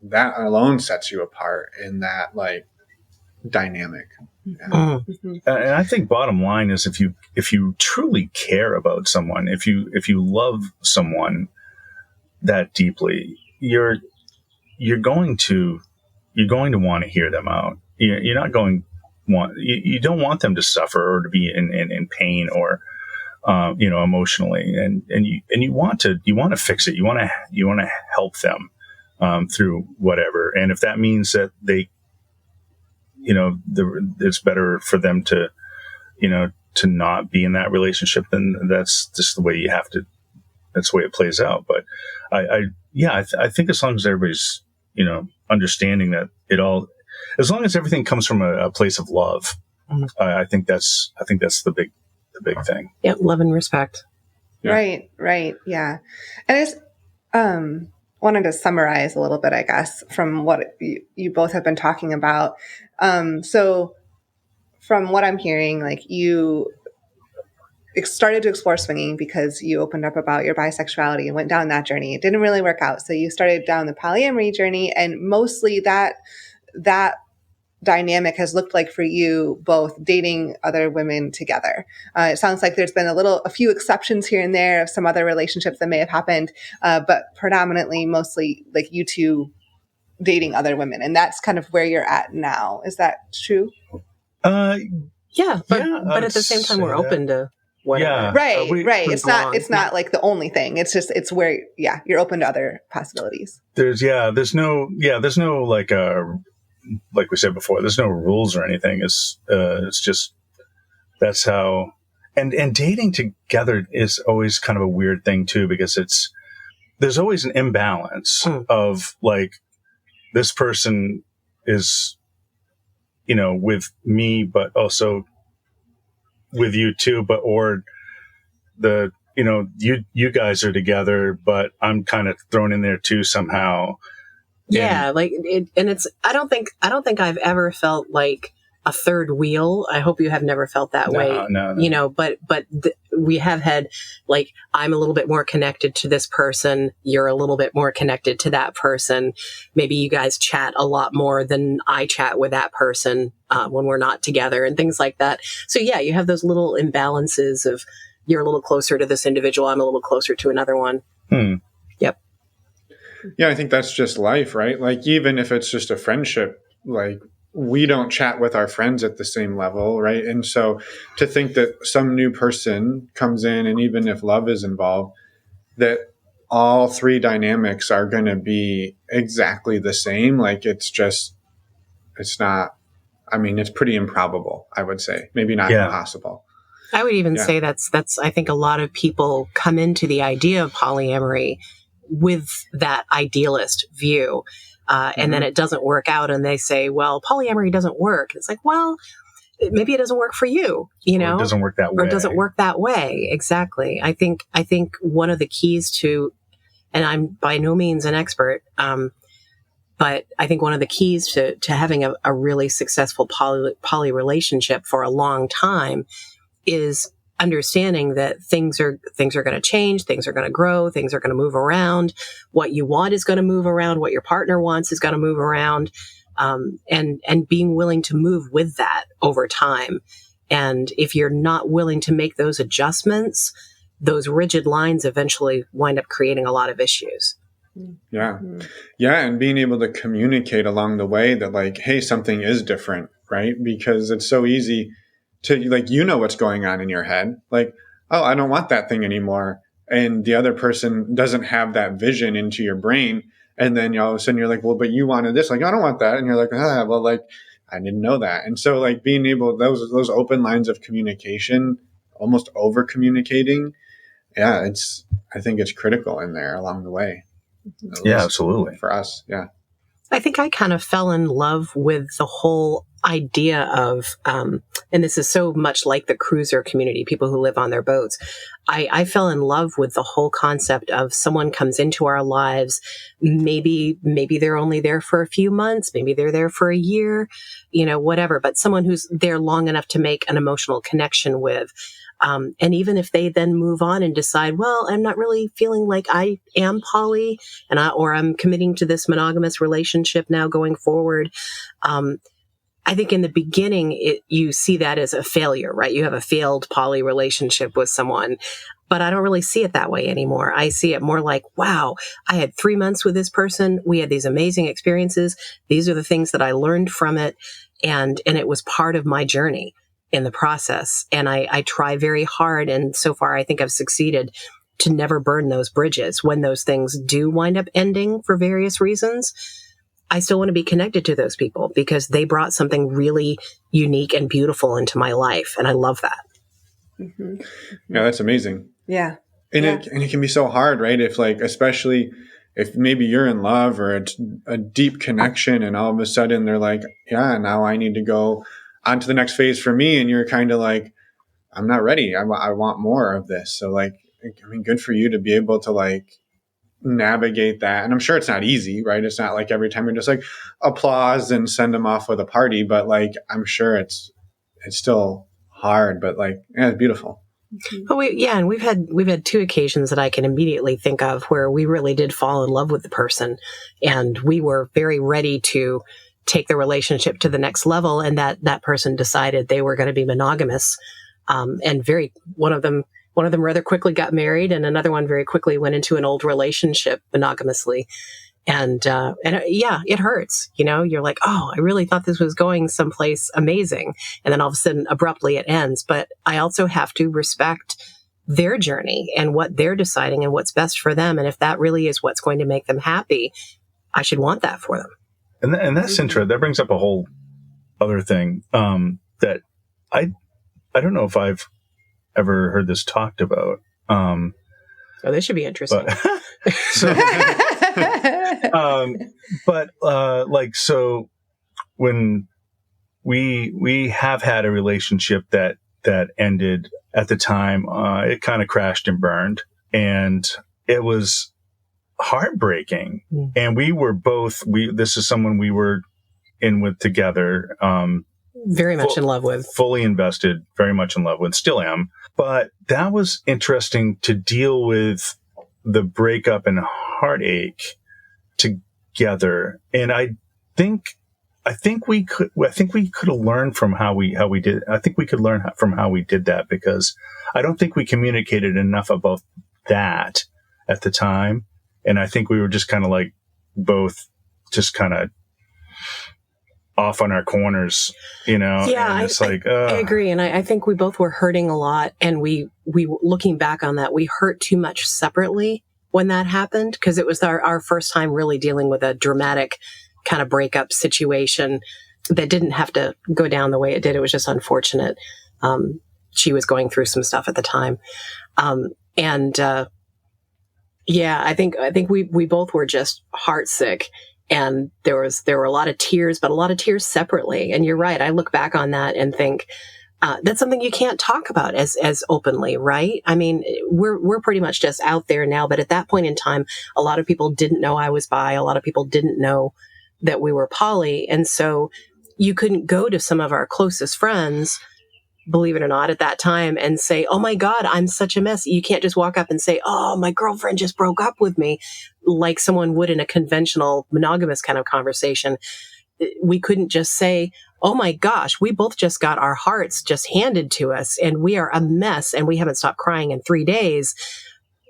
alone sets you apart in that, like, dynamic. Yeah. Mm-hmm. And I think bottom line is if you truly care about someone, if you love someone that deeply, you're going to want to hear them out. You don't want them to suffer or to be in pain or emotionally, and you want to fix it. You want to help them through whatever, and if that means that they, it's better for them to not be in that relationship, then that's just the way you have to. That's the way it plays out. But I think as long as everybody's understanding that as long as everything comes from a place of love, I think that's the big thing. Yeah, love and respect. Yeah. Right. Yeah. And I just wanted to summarize a little bit, I guess, from what you both have been talking about. So from what I'm hearing, like, you started to explore swinging because you opened up about your bisexuality and went down that journey. It didn't really work out. So you started down the polyamory journey, and mostly that dynamic has looked like for you both dating other women together. It sounds like there's been a few exceptions here and there of some other relationships that may have happened, but predominantly mostly like you two dating other women. And that's kind of where you're at now. Is that true? Yeah, but at the same time, we're open to whatever. Yeah. Right. It's not like the only thing. It's where, you're open to other possibilities. There's no like we said before, there's no rules or anything. It's just, that's how, and dating together is always kind of a weird thing too, because there's always an imbalance of, like, this person is, with me, but also with you too, or you guys are together, but I'm kind of thrown in there too somehow. Yeah, like it, and it's. I don't think I've ever felt like a third wheel. I hope you have never felt that way. No. But we have had, like, I'm a little bit more connected to this person. You're a little bit more connected to that person. Maybe you guys chat a lot more than I chat with that person when we're not together and things like that. So yeah, you have those little imbalances of, you're a little closer to this individual, I'm a little closer to another one. Yep. Yeah, I think that's just life, right? Like, even if it's just a friendship, like, we don't chat with our friends at the same level, right? And so to think that some new person comes in, and even if love is involved, that all three dynamics are going to be exactly the same, like, it's not, I mean, it's pretty improbable, I would say. Maybe not impossible. I would even say that's, I think a lot of people come into the idea of polyamory with that idealist view. And then it doesn't work out, and they say, well, polyamory doesn't work. It's like, well, maybe it doesn't work for you, Or it doesn't work that way. Or it doesn't work that way. Exactly. I think one of the keys to, and I'm by no means an expert, but I think one of the keys to having a really successful poly relationship for a long time is understanding that things are going to change, things are going to grow, things are going to move around. What you want is going to move around. What your partner wants is going to move around. and being willing to move with that over time. And if you're not willing to make those adjustments, those rigid lines eventually wind up creating a lot of issues. Yeah. Yeah. And being able to communicate along the way that like, hey, something is different, right? Because it's so easy to like, you know, what's going on in your head. Like, oh, I don't want that thing anymore. And the other person doesn't have that vision into your brain. And then all of a sudden you're like, well, but you wanted this. Like, I don't want that. And you're like, well, like, I didn't know that. And so like being able, those open lines of communication, almost over communicating. Yeah. I think it's critical in there along the way. Yeah, absolutely. For us. Yeah. I think I kind of fell in love with the whole idea of, and this is so much like the cruiser community, people who live on their boats. I fell in love with the whole concept of someone comes into our lives. Maybe they're only there for a few months. Maybe they're there for a year, whatever, but someone who's there long enough to make an emotional connection with. And even if they then move on and decide, well, I'm not really feeling like I am poly or I'm committing to this monogamous relationship now going forward. I think in the beginning, you see that as a failure, right? You have a failed poly relationship with someone, but I don't really see it that way anymore. I see it more like, wow, I had 3 months with this person. We had these amazing experiences. These are the things that I learned from it. And it was part of my journey in the process. And I try very hard. And so far, I think I've succeeded to never burn those bridges. When those things do wind up ending for various reasons, I still want to be connected to those people because they brought something really unique and beautiful into my life. And I love that. Mm-hmm. Yeah, that's amazing. Yeah. And it can be so hard, right? If like, especially if maybe you're in love or it's a deep connection and all of a sudden they're like, yeah, now I need to go on to the next phase for me. And you're kind of like, I'm not ready. I want more of this. So like, I mean, good for you to be able to like navigate that. And I'm sure it's not easy, right? It's not like every time you're just like applause and send them off with a party, but like, I'm sure it's still hard, but like, yeah, it's beautiful. But and we've had 2 occasions that I can immediately think of where we really did fall in love with the person and we were very ready to take the relationship to the next level. And that person decided they were going to be monogamous. And one of them rather quickly got married and another one very quickly went into an old relationship monogamously. And it hurts. You're like, oh, I really thought this was going someplace amazing. And then all of a sudden, abruptly it ends. But I also have to respect their journey and what they're deciding and what's best for them. And if that really is what's going to make them happy, I should want that for them. And that's interesting. That brings up a whole other thing that I don't know if I've ever heard this talked about. This should be interesting. So when we have had a relationship that ended at the time, it kind of crashed and burned, and it was heartbreaking. And we were both, this is someone we were in with together, very much in love with, fully invested, very much in love with, still am. But that was interesting to deal with the breakup and heartache together. And I think we could have learned from how we did. I think we could learn from how we did that, because I don't think we communicated enough about that at the time. And I think we were just kind of like both just kind of off on our corners, Yeah, and it's I agree. And I think we both were hurting a lot. And we looking back on that, we hurt too much separately when that happened, because it was our first time really dealing with a dramatic kind of breakup situation that didn't have to go down the way it did. It was just unfortunate. She was going through some stuff at the time. I think we both were just heartsick, and there were a lot of tears, but a lot of tears separately. And you're right. I look back on that and think, that's something you can't talk about as openly, right? I mean, we're pretty much just out there now, but at that point in time, a lot of people didn't know I was bi. A lot of people didn't know that we were poly. And so you couldn't go to some of our closest friends, believe it or not, at that time and say, oh my God, I'm such a mess. You can't just walk up and say, oh, my girlfriend just broke up with me, like someone would in a conventional monogamous kind of conversation. we couldn't just say, oh my gosh, we both just got our hearts just handed to us and we are a mess and we haven't stopped crying in 3 days,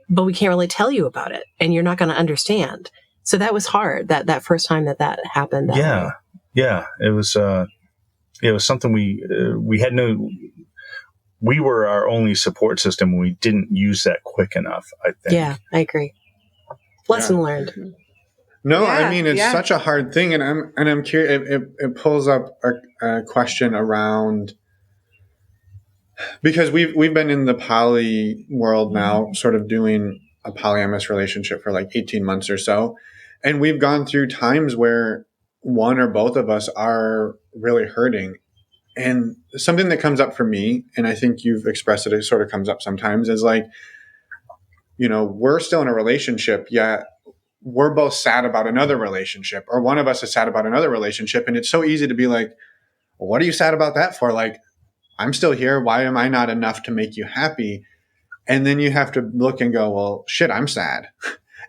but we can't really tell you about it and you're not going to understand. So that was hard, that first time that happened. Yeah. It was something we had we were our only support system. We didn't use that quick enough, I think. Yeah, I agree. Lesson learned. No, I mean, it's such a hard thing. And I'm curious, it pulls up a question around, because we've been in the poly world now, sort of doing a polyamorous relationship for like 18 months or so. And we've gone through times where one or both of us are really hurting. And something that comes up for me, and I think you've expressed it sort of comes up sometimes, is like, we're still in a relationship, yet we're both sad about another relationship, or one of us is sad about another relationship. And it's so easy to be like, well, what are you sad about that for? Like, I'm still here. Why am I not enough to make you happy? And then you have to look and go, well, shit, I'm sad.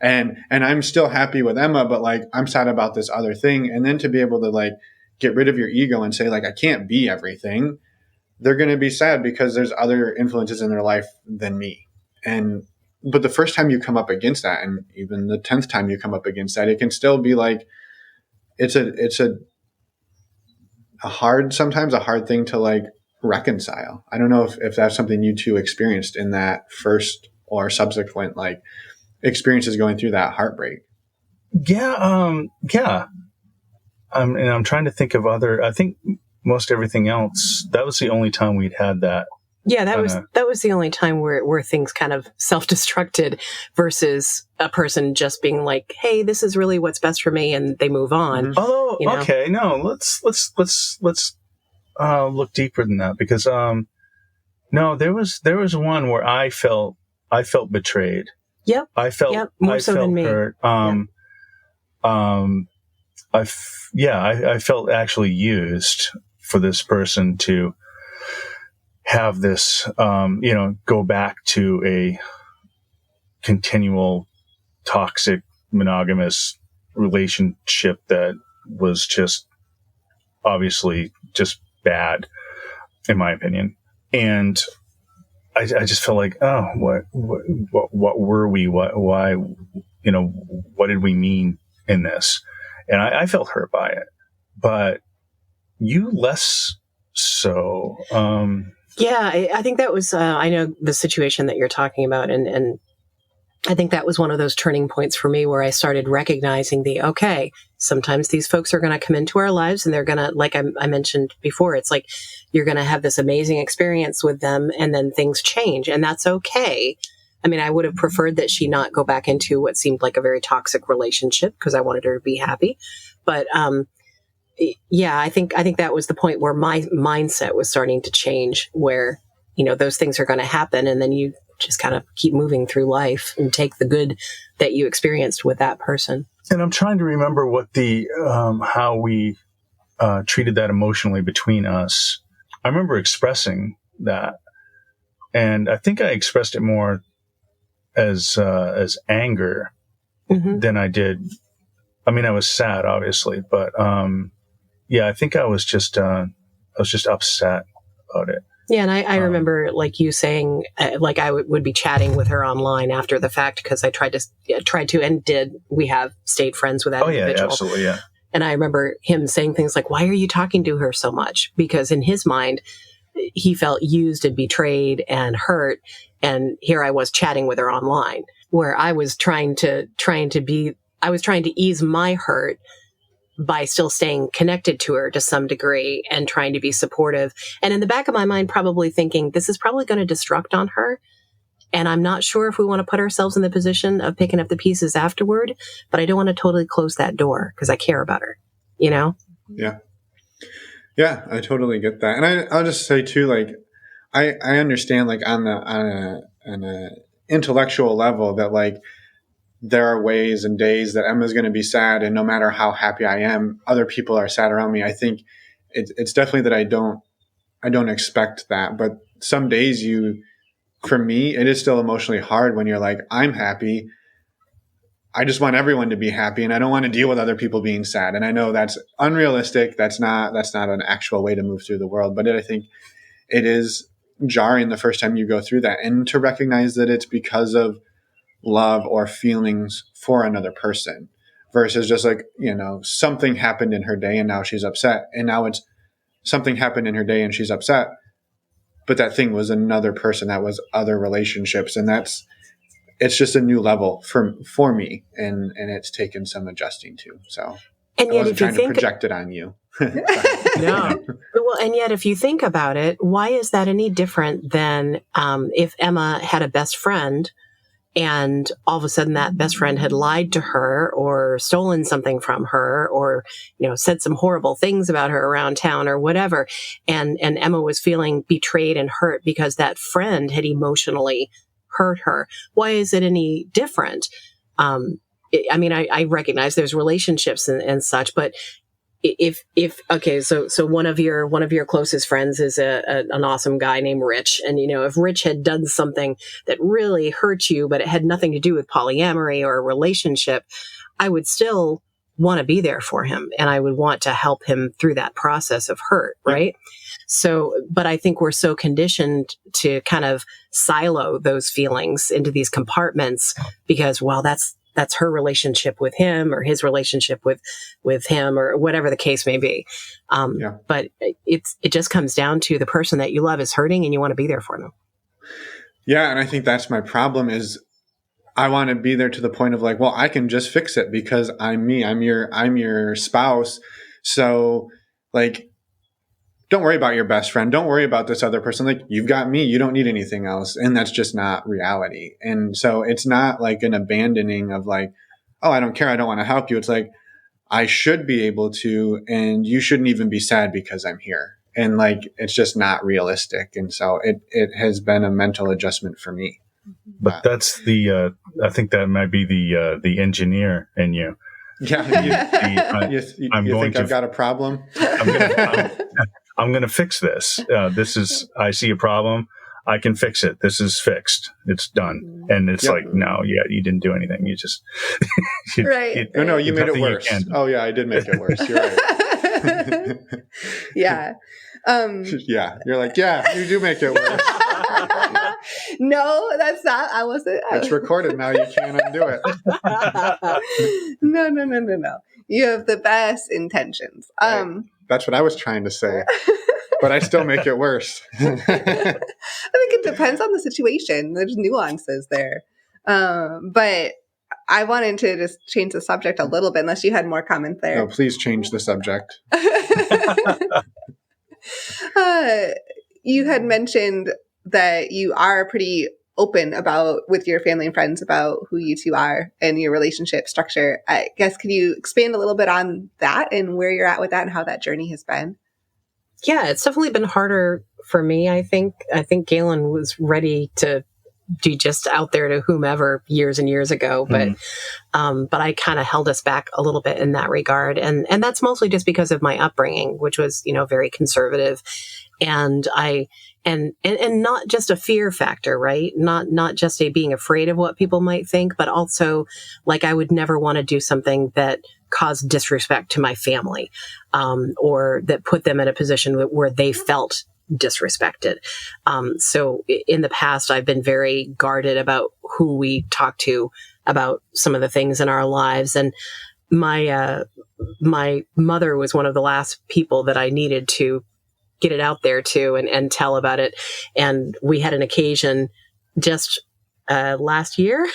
And I'm still happy with Emma, but like, I'm sad about this other thing. And then to be able to like get rid of your ego and say like, I can't be everything. They're going to be sad because there's other influences in their life than me. But the first time you come up against that, and even the 10th time you come up against that, it can still be like, it's a hard thing to like reconcile. I don't know if that's something you two experienced in that first or subsequent like experiences going through that heartbreak. Yeah. And I'm trying to think of I think most everything else, that was the only time we'd had that. Yeah, that was the only time where things kind of self-destructed versus a person just being like, "Hey, this is really what's best for me," and they move on. Oh, okay. No, let's look deeper than that, because no, there was one where I felt betrayed. Yep. I felt more so than me. Hurt. I felt actually used for this person to have this, go back to a continual toxic monogamous relationship that was just obviously just bad, in my opinion. And I just felt like, oh, what were we? Why, what did we mean in this? And I felt hurt by it, but you less so. Yeah, I think that was, I know the situation that you're talking about. And I think that was one of those turning points for me where I started recognizing okay, sometimes these folks are going to come into our lives and they're going to, like I mentioned before, it's like you're going to have this amazing experience with them and then things change, and that's okay. I mean, I would have preferred that she not go back into what seemed like a very toxic relationship because I wanted her to be happy. But, yeah, I think that was the point where my mindset was starting to change, where, those things are going to happen. And then you just kind of keep moving through life and take the good that you experienced with that person. And I'm trying to remember what how we treated that emotionally between us. I remember expressing that. And I think I expressed it more as anger than I did. I mean, I was sad, obviously, but, yeah, I think I was just upset about it. Yeah, and I remember like you saying, like I would be chatting with her online after the fact because I tried to and did. We have stayed friends with that individual. Yeah, absolutely, yeah. And I remember him saying things like, "Why are you talking to her so much?" Because in his mind, he felt used and betrayed and hurt. And here I was chatting with her online, where I was trying to ease my hurt by still staying connected to her to some degree and trying to be supportive. And in the back of my mind, probably thinking this is probably going to destruct on her. And I'm not sure if we want to put ourselves in the position of picking up the pieces afterward, but I don't want to totally close that door because I care about her, Yeah. Yeah, I totally get that. And I'll just say too, like, I understand like on an intellectual level that like, there are ways and days that Emma's going to be sad, and no matter how happy I am, other people are sad around me. I think it's definitely that I don't expect that, but some days for me, it is still emotionally hard when you're like, I'm happy. I just want everyone to be happy, and I don't want to deal with other people being sad. And I know that's unrealistic. That's not an actual way to move through the world. But I think it is jarring the first time you go through that, and to recognize that it's because of love or feelings for another person versus just like, something happened in her day and now she's upset. And now it's something happened in her day and she's upset, but that thing was another person, that was other relationships. And it's just a new level for me. And it's taken some adjusting to. So and I yet, wasn't if you trying to think project it on you. No. Well, and yet, if you think about it, why is that any different than if Emma had a best friend and all of a sudden that best friend had lied to her or stolen something from her or, said some horrible things about her around town or whatever. And Emma was feeling betrayed and hurt because that friend had emotionally hurt her. Why is it any different? I recognize there's relationships and such, but so one of your closest friends is an awesome guy named Rich, and if Rich had done something that really hurt you, but it had nothing to do with polyamory or a relationship, I would still want to be there for him, and I would want to help him through that process of hurt, right? So, but I think we're so conditioned to kind of silo those feelings into these compartments because, well, that's her relationship with him or his relationship with him or whatever the case may be. But it just comes down to the person that you love is hurting and you want to be there for them. Yeah. And I think that's my problem is I want to be there to the point of like, well, I can just fix it because I'm me, I'm your spouse. So like, don't worry about your best friend. Don't worry about this other person. Like, you've got me. You don't need anything else. And that's just not reality. And so it's not like an abandoning of like, oh, I don't care. I don't want to help you. It's like, I should be able to, and you shouldn't even be sad because I'm here. And like, it's just not realistic. And so it has been a mental adjustment for me. But that's I think that might be the engineer in you. Yeah. You think I've got a problem? I'm going to fix this. I see a problem. I can fix it. This is fixed. It's done. And it's like, no, you didn't do anything. You just, right. No, you made it worse. Oh yeah, I did make it worse. You're right. Yeah. Yeah. You're like, yeah, you do make it worse. No, that's not. I wasn't. It's recorded now. You can't undo it. No. You have the best intentions. Right. That's what I was trying to say, but I still make it worse. I think it depends on the situation. There's nuances there. But I wanted to just change the subject a little bit, unless you had more comments there. No, please change the subject. You had mentioned that you are pretty open with your family and friends about who you two are and your relationship structure. I guess, could you expand a little bit on that and where you're at with that and how that journey has been? Yeah, it's definitely been harder for me. I think Gaylen was ready to be just out there to whomever years and years ago, but I kind of held us back a little bit in that regard. And that's mostly just because of my upbringing, which was, very conservative. And and not just a fear factor, right? Not just being afraid of what people might think, but also like I would never want to do something that caused disrespect to my family, or that put them in a position where they felt disrespected. So in the past, I've been very guarded about who we talk to about some of the things in our lives. And my mother was one of the last people that I needed to get it out there to and tell about it. And we had an occasion just last year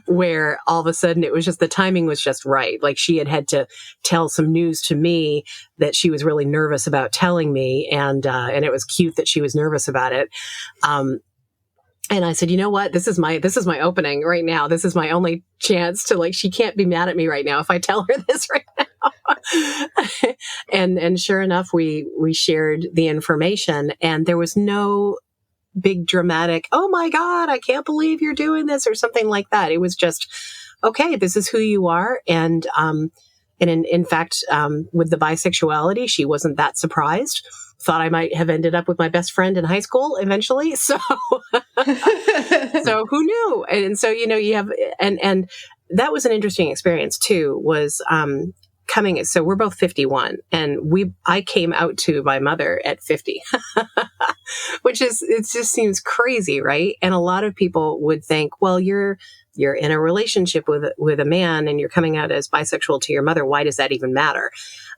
where all of a sudden it was just, the timing was just right. Like she had to tell some news to me that she was really nervous about telling me. And it was cute that she was nervous about it. And I said, you know what? This is my opening right now. This is my only chance to, like, she can't be mad at me right now if I tell her this right now. And sure enough, we shared the information, and there was no big dramatic, oh my God, I can't believe you're doing this or something like that. It was just, okay, this is who you are. And in fact, with the bisexuality, she wasn't that surprised. Thought I might have ended up with my best friend in high school eventually. So, so who knew? And so, you have, and that was an interesting experience too, was coming. So we're both 51, and I came out to my mother at 50, which is, it just seems crazy, right? And a lot of people would think, well, you're in a relationship with a man and you're coming out as bisexual to your mother. Why does that even matter?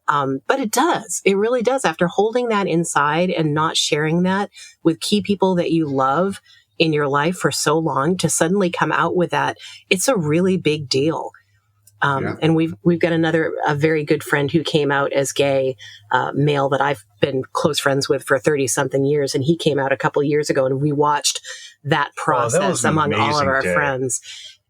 But it does. It really does. After holding that inside and not sharing that with key people that you love in your life for so long, to suddenly come out with that, it's a really big deal. And we've got a very good friend who came out as gay, male that I've been close friends with for 30 something years. And he came out a couple of years ago, and we watched that process among all of our friends.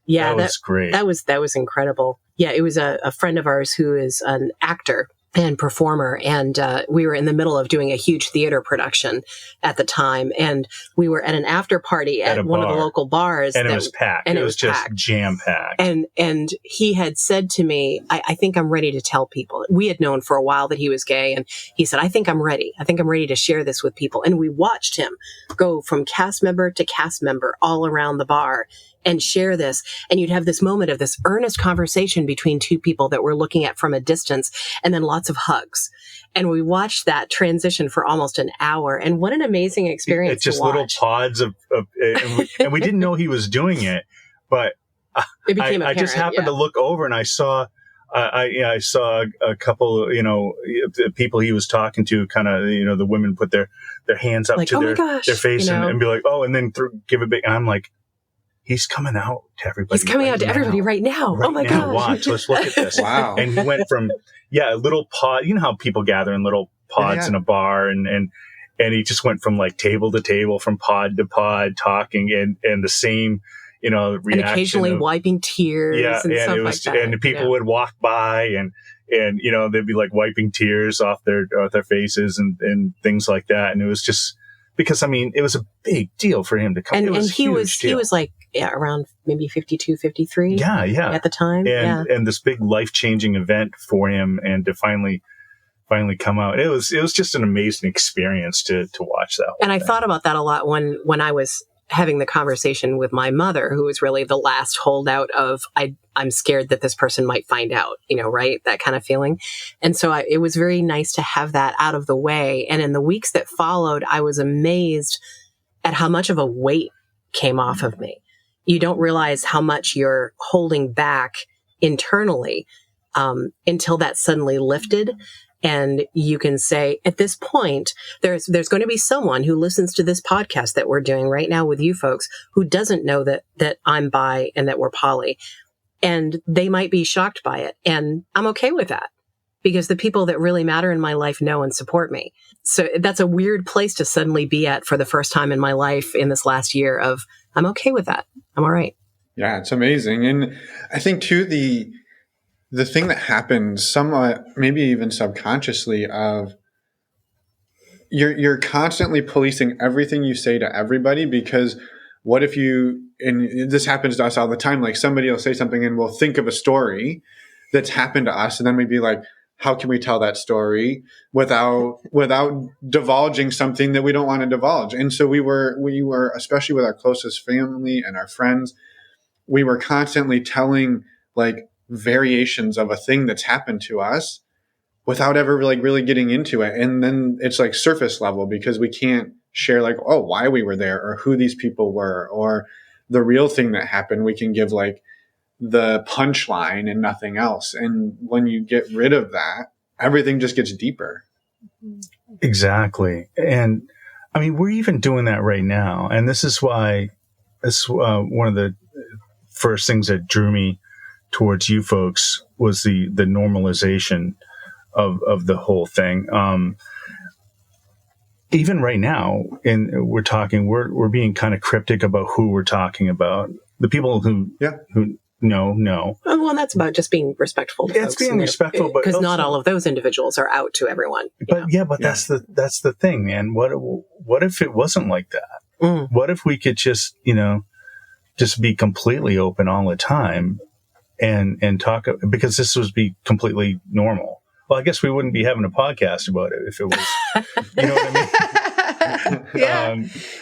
Yeah, that was great. That was incredible. Yeah, it was a friend of ours who is an actor and performer. And we were in the middle of doing a huge theater production at the time. And we were at an after party at one of the local bars. And it was packed. And it was just jam-packed. And he had said to me, I think I'm ready to tell people. We had known for a while that he was gay. And he said, I think I'm ready. I think I'm ready to share this with people. And we watched him go from cast member to cast member all around the bar and share this. And you'd have this moment of this earnest conversation between two people that we're looking at from a distance, and then lots of hugs. And we watched that transition for almost an hour. And what an amazing experience. It's just to watch. little pods of and we didn't know he was doing it, but it became apparent, I just happened to look over, and I saw I saw a couple, people he was talking to, kind of, the women put their hands up like, to their face and be like, oh, and then give a big, and I'm like, he's coming out to everybody. He's coming out to everybody right now. Oh my gosh. Watch, let's look at this. Wow. And he went from, a little pod, you know how people gather in little pods in a bar, and he just went from like table to table, from pod to pod, talking and the same, reaction. And occasionally wiping tears and stuff like that. And people would walk by and they'd be like wiping tears off their faces and things like that. And it was just, because it was a big deal for him to come. And he was like around maybe 52, 53. Yeah. At the time. And this big life-changing event for him, and to finally come out. It was just an amazing experience to watch that. And I thought about that a lot when I was having the conversation with my mother, who was really the last holdout of, I'm scared that this person might find out, right? That kind of feeling. And so it was very nice to have that out of the way. And in the weeks that followed, I was amazed at how much of a weight came off of me. You don't realize how much you're holding back internally until that suddenly lifted. And you can say, at this point, there's going to be someone who listens to this podcast that we're doing right now with you folks, who doesn't know that I'm bi and that we're poly. And they might be shocked by it. And I'm okay with that, because the people that really matter in my life know and support me. So that's a weird place to suddenly be at for the first time in my life in this last year of, I'm okay with that. I'm all right. Yeah, it's amazing. And I think too, the thing that happens somewhat, maybe even subconsciously, of you're constantly policing everything you say to everybody, because what if and this happens to us all the time, like somebody will say something and we'll think of a story that's happened to us, and then we'd be like, how can we tell that story without divulging something that we don't want to divulge? And so we were, especially with our closest family and our friends, we were constantly telling like variations of a thing that's happened to us without ever really getting into it. And then it's like surface level, because we can't share like, oh, why we were there, or who these people were, or the real thing that happened. We can give like the punchline and nothing else. And when you get rid of that, everything just gets deeper. Exactly. And we're even doing that right now. And this is why one of the first things that drew me towards you folks was the normalization of the whole thing. Even right now, we're being kind of cryptic about who we're talking about. The people who know. Well, that's about just being respectful to folks. It's being respectful, but because not all of those individuals are out to everyone. That's the thing, man. What if it wasn't like that? Mm. What if we could just be completely open all the time and talk, because this would be completely normal. Well, I guess we wouldn't be having a podcast about it if it was, you know what I mean? Yeah.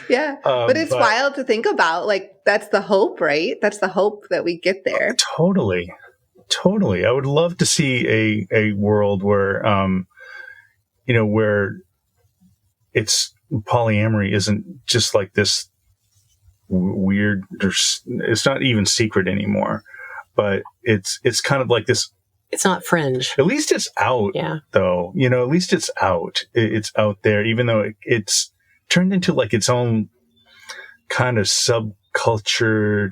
Yeah. But it's wild to think about. Like, that's the hope, right? That's the hope that we get there. Totally. I would love to see a world where, where it's polyamory isn't just like this weird, it's not even secret anymore, but it's kind of like this. It's not fringe. At least it's out, though. At least it's out. It's out there, even though it's turned into like its own kind of subculture.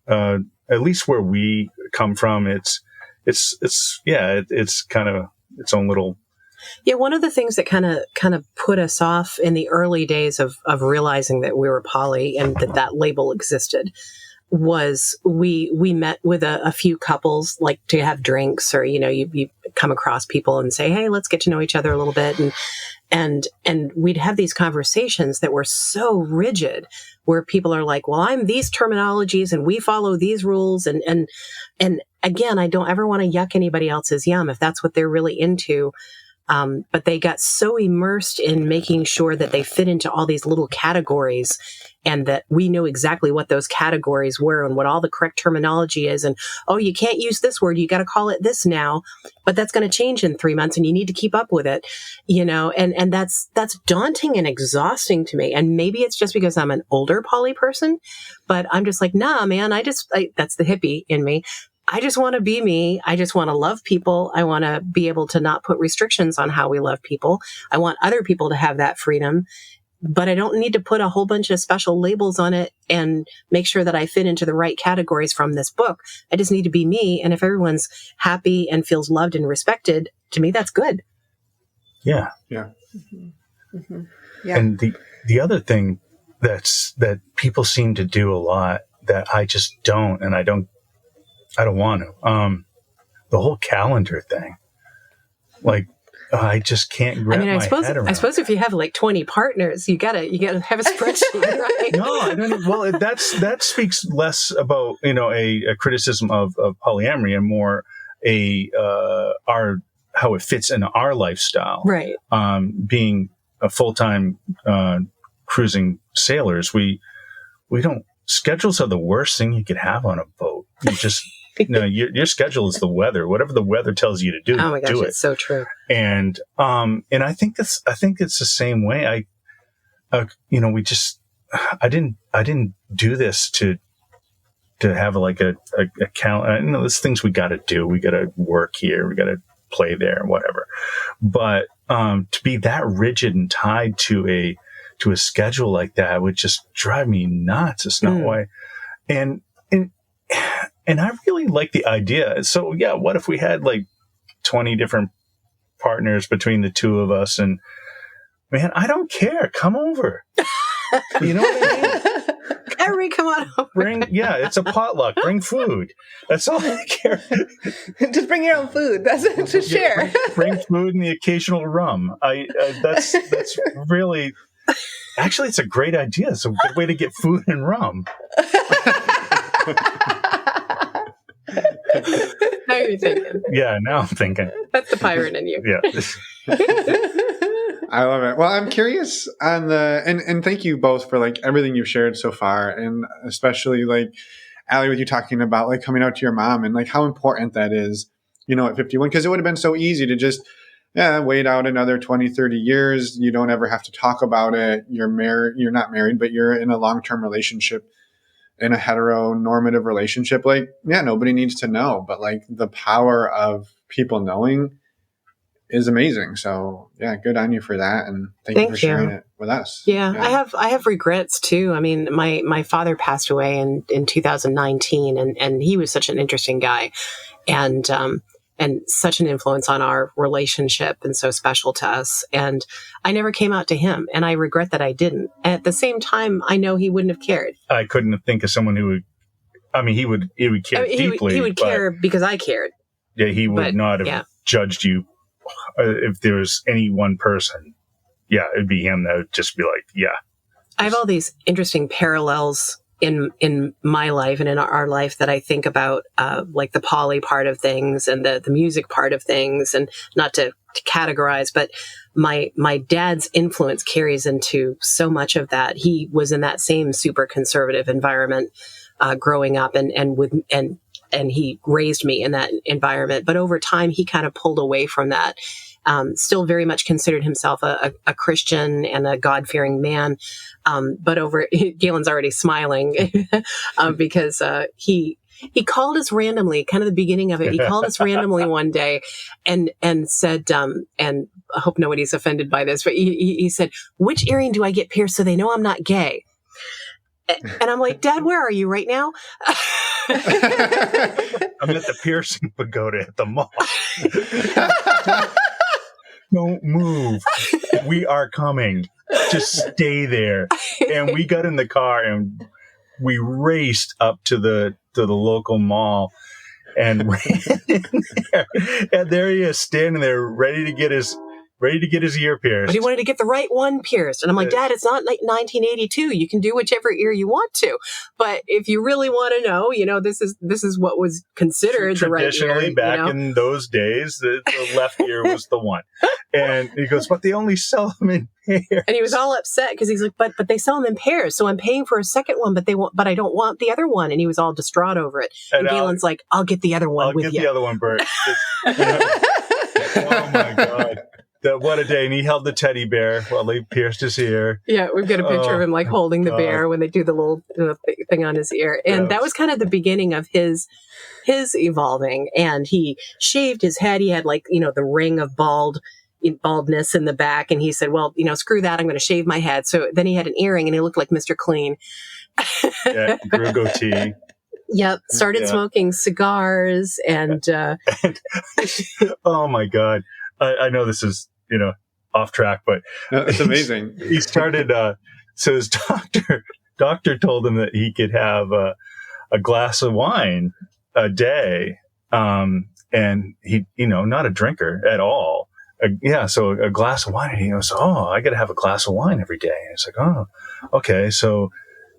At least where we come from, it's kind of its own little. Yeah, one of the things that kind of put us off in the early days of realizing that we were poly and that label existed was we met with a few couples, like to have drinks, or you come across people and say, hey, let's get to know each other a little bit, and we'd have these conversations that were so rigid, where people are like, well, I'm these terminologies and we follow these rules, and again, I don't ever want to yuck anybody else's yum if that's what they're really into. But they got so immersed in making sure that they fit into all these little categories, and that we knew exactly what those categories were and what all the correct terminology is. And, oh, you can't use this word. You got to call it this now, but that's going to change in 3 months and you need to keep up with it, and that's daunting and exhausting to me. And maybe it's just because I'm an older poly person, but I'm just like, nah, man, that's the hippie in me. I just want to be me. I just want to love people. I want to be able to not put restrictions on how we love people. I want other people to have that freedom, but I don't need to put a whole bunch of special labels on it and make sure that I fit into the right categories from this book. I just need to be me. And if everyone's happy and feels loved and respected, to me, that's good. Yeah. Yeah. Mm-hmm. Mm-hmm. Yeah. And the other thing that people seem to do a lot that I just don't, and I don't want to. The whole calendar thing. Like, I just can't grab my head around. I suppose if you have like 20 partners, you gotta have a spreadsheet, right? No, I don't. Well, that speaks less about a criticism of polyamory and more how it fits in our lifestyle. Right. Being a full-time cruising sailors, we don't. Schedules are the worst thing you could have on a boat. You just. Your schedule is the weather. Whatever the weather tells you to do, oh my gosh, do it. It's so true. And I think it's the same way. I didn't do this to have like a calendar. There's things we got to do. We got to work here. We got to play there, whatever. But to be that rigid and tied to a schedule like that would just drive me nuts. It's not why. And I really like the idea. So yeah, what if we had like 20 different partners between the two of us? And man, I don't care. Come over. You know what I mean? Harry, come on over. It's a potluck. Bring food. That's all I care. Just bring your own food. That's it, to share. Bring food and the occasional rum. That's really. Actually, it's a great idea. It's a good way to get food and rum. Now you're thinking. Yeah, now I'm thinking. That's the pirate in you. Yeah. I love it. Well, I'm curious on and thank you both for like everything you've shared so far, and especially like Alli, with you talking about like coming out to your mom and like how important that is, at 51, because it would have been so easy to just wait out another 20, 30 years. You don't ever have to talk about it. You're not married, but you're in a long-term relationship, in a heteronormative relationship. Like, nobody needs to know, but like the power of people knowing is amazing. So good on you for that. And thank you for sharing it with us. Yeah. I have regrets too. I mean, my father passed away in 2019 and he was such an interesting guy and such an influence on our relationship and so special to us. And I never came out to him, and I regret that I didn't. At the same time, I know he wouldn't have cared. I couldn't think of someone who would, he would care deeply. He would care because I cared. Yeah, he would not have judged you if there was any one person. Yeah, it'd be him that would just be like, yeah. I have all these interesting parallels in my life and in our life that I think about, like the poly part of things and the music part of things, and not to categorize, but my dad's influence carries into so much of that. He was in that same super conservative environment, growing up, and he raised me in that environment. But over time, he kind of pulled away from that. Still very much considered himself a Christian and a God-fearing man. But Gaylen's already smiling because he called us randomly, kind of the beginning of it. He called us randomly one day and said, and I hope nobody's offended by this, but he said, "Which earring do I get pierced so they know I'm not gay?" And I'm like, "Dad, where are you right now?" I'm at the piercing pagoda at the mall. Don't move. We are coming. Just stay there. And we got in the car and we raced up to the local mall and ran in there. And there he is, standing there, ready to get his ear pierced. But he wanted to get the right one pierced. And I'm like, "Dad, it's not like 1982. You can do whichever ear you want to. But if you really want to know, this is what was considered the right ear." Traditionally, back in those days, the left ear was the one. And he goes, "But they only sell them in pairs." And he was all upset because he's like, but they sell them in pairs. So I'm paying for a second one, but I don't want the other one. And he was all distraught over it. And Gaylen's like, "I'll get the other one with you." I'll get the other one, Bert. Oh my God. What a day. And he held the teddy bear while they pierced his ear. Yeah, we've got a picture of him like holding the bear when they do the little thing on his ear. And that was kind of the beginning of his evolving. And he shaved his head. He had the ring of baldness in the back. And he said, "Well, screw that. I'm going to shave my head." So then he had an earring and he looked like Mr. Clean. Yeah, grew a goatee. Yep. Started smoking cigars and oh my God. I know this is, off track, but it's amazing. He started, so his doctor told him that he could have a glass of wine a day. And he, not a drinker at all. So a glass of wine. And he goes, "Oh, I got to have a glass of wine every day." And it's like, "Oh, okay." So,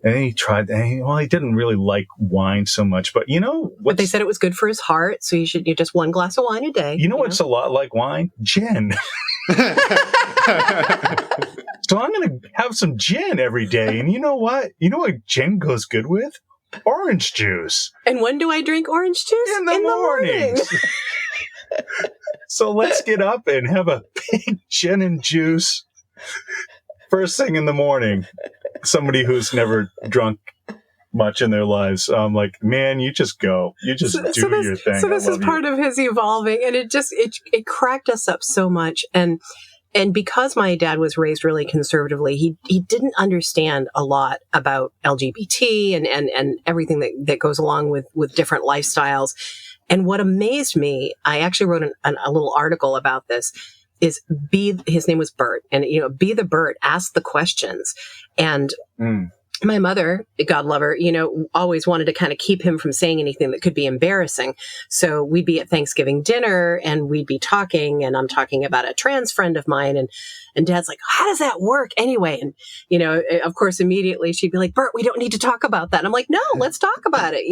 and he tried, he didn't really like wine so much, but but they said it was good for his heart. So you should do just one glass of wine a day. What's a lot like wine? Gin. So I'm going to have some gin every day. And you know what? You know what gin goes good with? Orange juice. And when do I drink orange juice? In the mornings. So let's get up and have a big gin and juice first thing in the morning. Somebody who's never drunk much in their lives. I'm like, "Man, you just go. You just do your thing." So this is part of his evolving, and it cracked us up so much. And because my dad was raised really conservatively, he didn't understand a lot about LGBT and everything that goes along with different lifestyles. And what amazed me, I actually wrote a little article about this, is his name was Bert, and be the Bert, ask the questions. And my mother, God love her, always wanted to kind of keep him from saying anything that could be embarrassing. So we'd be at Thanksgiving dinner and we'd be talking, and I'm talking about a trans friend of mine, and Dad's like, "How does that work anyway?" And, of course, immediately she'd be like, "Bert, we don't need to talk about that." And I'm like, "No, let's talk about it,"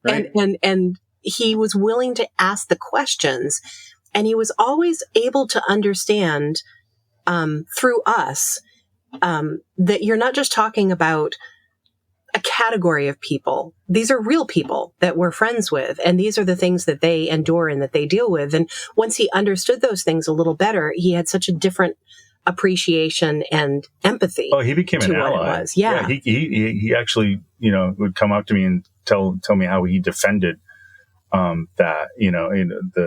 Right. And he was willing to ask the questions, and he was always able to understand through us that you're not just talking about a category of people. These are real people that we're friends with, and these are the things that they endure and that they deal with. And once he understood those things a little better, he had such a different appreciation and empathy. Oh, he became an ally. What it was. Yeah. He actually, would come up to me and tell me how he defended that,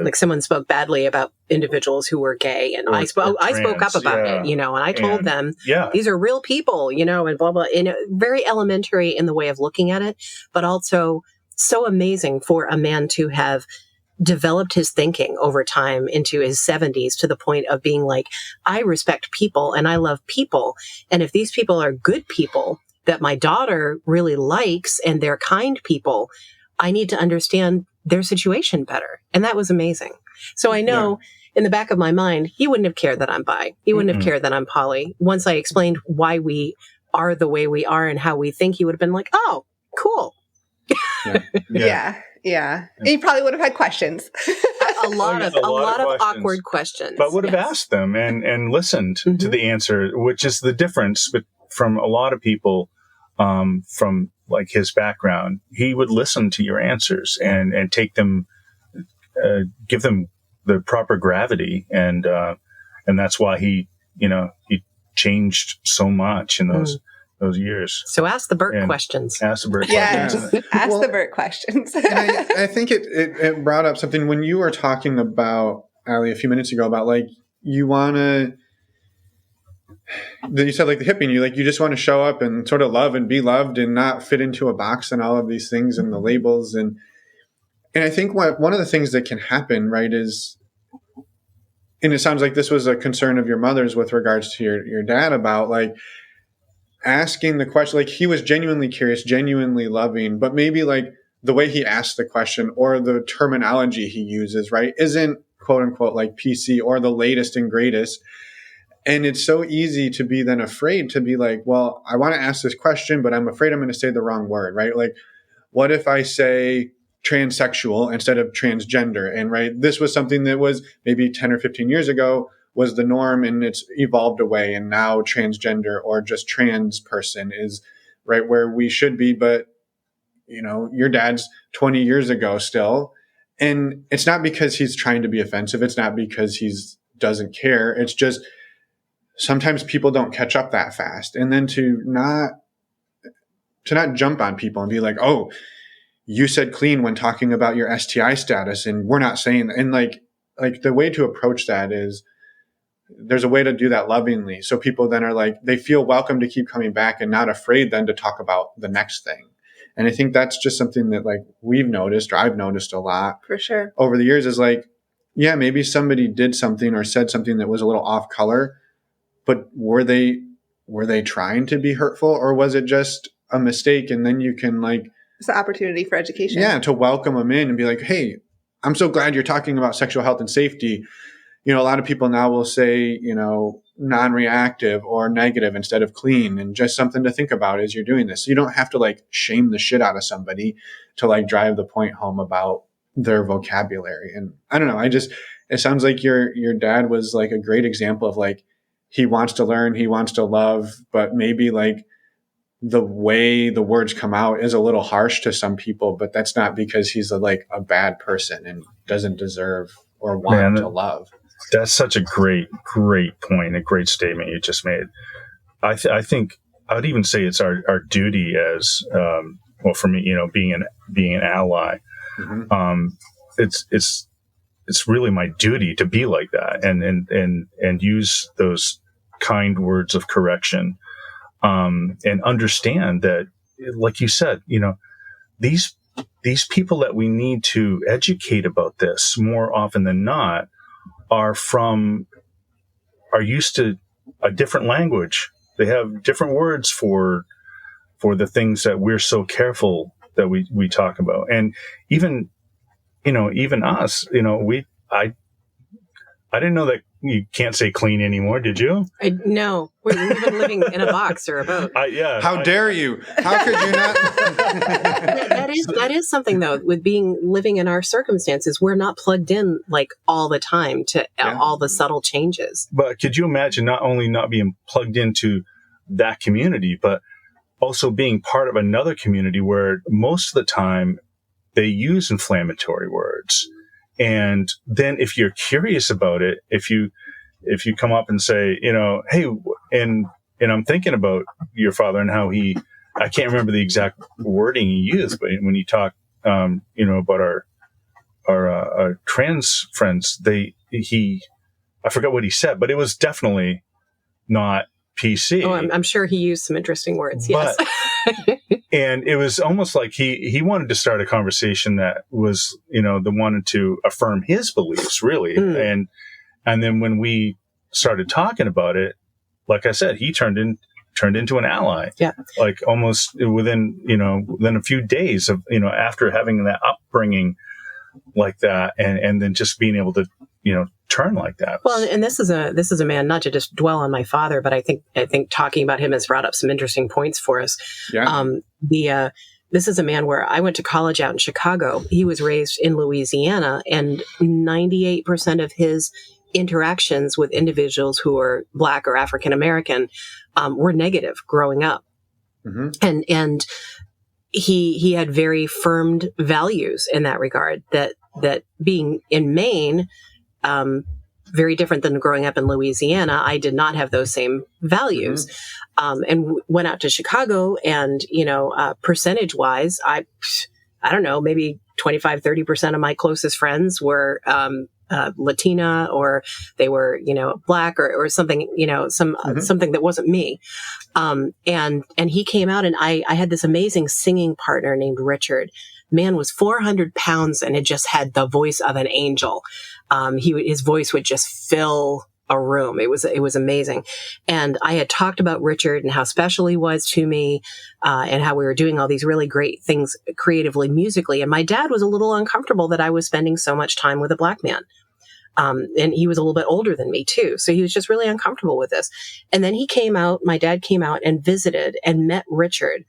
like someone spoke badly about individuals who were gay, and I spoke up about it, and I told them, these are real people, and blah, blah, very elementary in the way of looking at it, but also so amazing for a man to have developed his thinking over time into his 70s to the point of being like, I respect people and I love people. And if these people are good people that my daughter really likes and they're kind people, I need to understand their situation better. And that was amazing. So I know in the back of my mind, he wouldn't have cared that I'm bi. He wouldn't have cared that I'm poly. Once I explained why we are the way we are and how we think, he would have been like, "Oh, cool. Yeah. And you probably would have had questions. a lot of awkward questions. But would have asked them and listened to the answer, which is the difference from a lot of people from like his background. He would listen to your answers and take them, give them the proper gravity. And that's why he changed so much in those years. So ask the Bert questions. Ask the Bert questions. Ask the Bert questions. And I think it brought up something when you were talking about, Alli, a few minutes ago about like, you want to, then you said like the hippie, and you just want to show up and sort of love and be loved and not fit into a box and all of these things and the labels. And I think one of the things that can happen, right, is, and it sounds like this was a concern of your mother's with regards to your dad about like asking the question, like he was genuinely curious, genuinely loving, but maybe like the way he asked the question or the terminology he uses, right, isn't quote unquote like PC or the latest and greatest. And it's so easy to be then afraid to be like, well, I want to ask this question, but I'm afraid I'm going to say the wrong word, right? Like, what if I say transsexual instead of transgender? And right, this was something that was maybe 10 or 15 years ago was the norm, and it's evolved away. And now transgender or just trans person is right where we should be. But, your dad's 20 years ago still. And it's not because he's trying to be offensive. It's not because he's doesn't care. It's just sometimes people don't catch up that fast. And then to not jump on people and be like, oh, you said clean when talking about your STI status, and we're not saying that. And like the way to approach that is there's a way to do that lovingly. So people then are like, they feel welcome to keep coming back and not afraid then to talk about the next thing. And I think that's just something that like we've noticed, or I've noticed a lot for sure over the years, is like, yeah, maybe somebody did something or said something that was a little off color, but were they trying to be hurtful, or was it just a mistake? And then you can like, it's an opportunity for education. Yeah, to welcome them in and be like, hey, I'm so glad you're talking about sexual health and safety. A lot of people now will say, non-reactive or negative instead of clean, and just something to think about as you're doing this. You don't have to like shame the shit out of somebody to like drive the point home about their vocabulary. And I don't know, it sounds like your dad was like a great example of like, he wants to learn, he wants to love, but maybe like the way the words come out is a little harsh to some people, but that's not because he's like a bad person and doesn't deserve or want to love. That's such a great point, a great statement you just made. I think I would even say it's our duty as, well, for me, being an ally, it's really my duty to be like that and use those kind words of correction, and understand that, like you said, these people that we need to educate about this more often than not are used to a different language. They have different words for the things that we're so careful that we talk about. And even us, I didn't know that you can't say clean anymore. Did you? No, we've been living in a box or a boat. How dare you? How could you not? that is something though. With living in our circumstances, we're not plugged in like all the time to all the subtle changes. But could you imagine not only not being plugged into that community, but also being part of another community where most of the time they use inflammatory words? And then if you're curious about it, if you come up and say, hey, and I'm thinking about your father and how I can't remember the exact wording he used, but when you talk, about our trans friends, I forgot what he said, but it was definitely not PC. Oh, I'm sure he used some interesting words. Yes. And it was almost like he wanted to start a conversation that was, that wanted to affirm his beliefs, really. And then when we started talking about it, like I said, he turned into an ally. Yeah. Like almost within a few days of, after having that upbringing like that, and then just being able to, turn like that. Well, and this is a man, not to just dwell on my father, but I think talking about him has brought up some interesting points for us. Yeah. this is a man where I went to college out in Chicago. He was raised in Louisiana, and 98% of his interactions with individuals who are Black or African American were negative growing up. Mm-hmm. And he had very firm values in that regard, that being in Maine, very different than growing up in Louisiana, I did not have those same values. Mm-hmm. And went out to Chicago, and, percentage wise, I don't know, maybe 25, 30% of my closest friends were, Latina, or they were, Black or something, something that wasn't me. And he came out, and I had this amazing singing partner named Richard. Man was 400 pounds and had just had the voice of an angel. His voice would just fill a room. It was amazing. And I had talked about Richard and how special he was to me, and how we were doing all these really great things creatively, musically. And my dad was a little uncomfortable that I was spending so much time with a Black man. And he was a little bit older than me too. So he was just really uncomfortable with this. And then my dad came out and visited and met Richard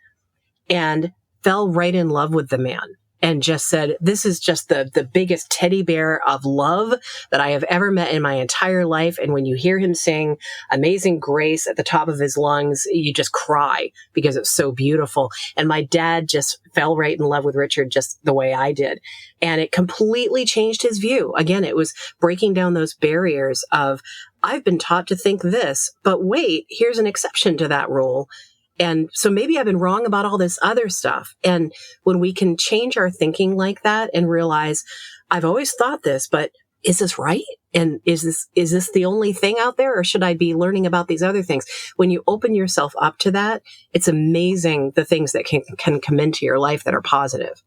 and fell right in love with the man. And just said, this is just the biggest teddy bear of love that I have ever met in my entire life. And when you hear him sing Amazing Grace at the top of his lungs, you just cry because it's so beautiful. And my dad just fell right in love with Richard just the way I did. And it completely changed his view. Again, it was breaking down those barriers of, I've been taught to think this, but wait, here's an exception to that rule. And so maybe I've been wrong about all this other stuff. And when we can change our thinking like that and realize, I've always thought this, but is this right? And is this the only thing out there, or should I be learning about these other things? When you open yourself up to that, it's amazing the things that can come into your life that are positive.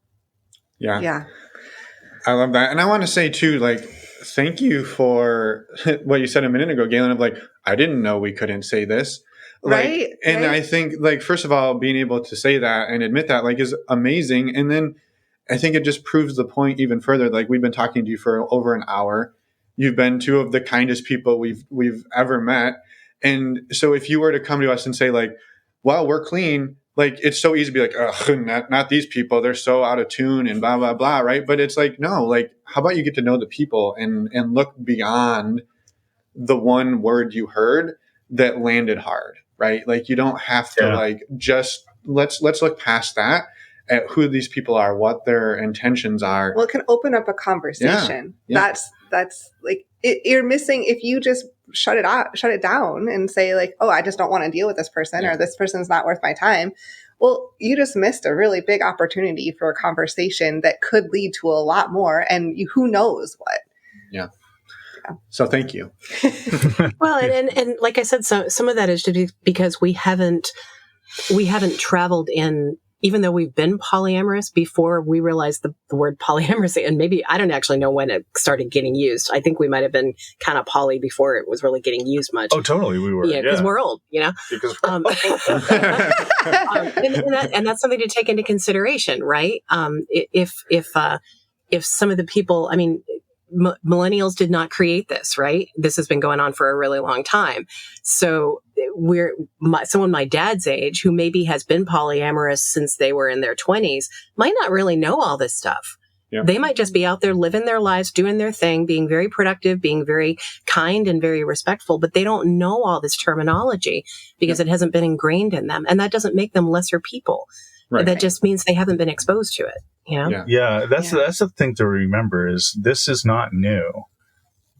Yeah. Yeah. I love that. And I want to say too, thank you for what you said a minute ago, Gaylen, of I didn't know we couldn't say this. Right. And I think first of all, being able to say that and admit that is amazing. And then I think it just proves the point even further. We've been talking to you for over an hour. You've been two of the kindest people we've ever met. And so if you were to come to us and say well, we're clean, it's so easy to be ugh, not these people. They're so out of tune and blah, blah, blah. Right. But it's no, how about you get to know the people and look beyond the one word you heard that landed hard. Right. You don't have to just let's look past that at who these people are, what their intentions are. Well, it can open up a conversation. Yeah. That's you're missing if you just shut it down and say oh, I just don't want to deal with this person or this person's not worth my time. Well, you just missed a really big opportunity for a conversation that could lead to a lot more, and who knows what. Yeah. So thank you. Well, and like I said, some of that is because we haven't traveled in, even though we've been polyamorous before we realized the word polyamorous, and maybe I don't actually know when it started getting used. I think we might have been kind of poly before it was really getting used much. Oh, totally. We were. Yeah, because we're old, Because we're old. And that's something to take into consideration, right? If some of the people, millennials did not create this, right? This has been going on for a really long time. So someone my dad's age, who maybe has been polyamorous since they were in their 20s, might not really know all this stuff. Yep. They might just be out there living their lives, doing their thing, being very productive, being very kind and very respectful, but they don't know all this terminology because it hasn't been ingrained in them. And that doesn't make them lesser people. Right. That just means they haven't been exposed to it. Yeah, that's the thing to remember is this is not new.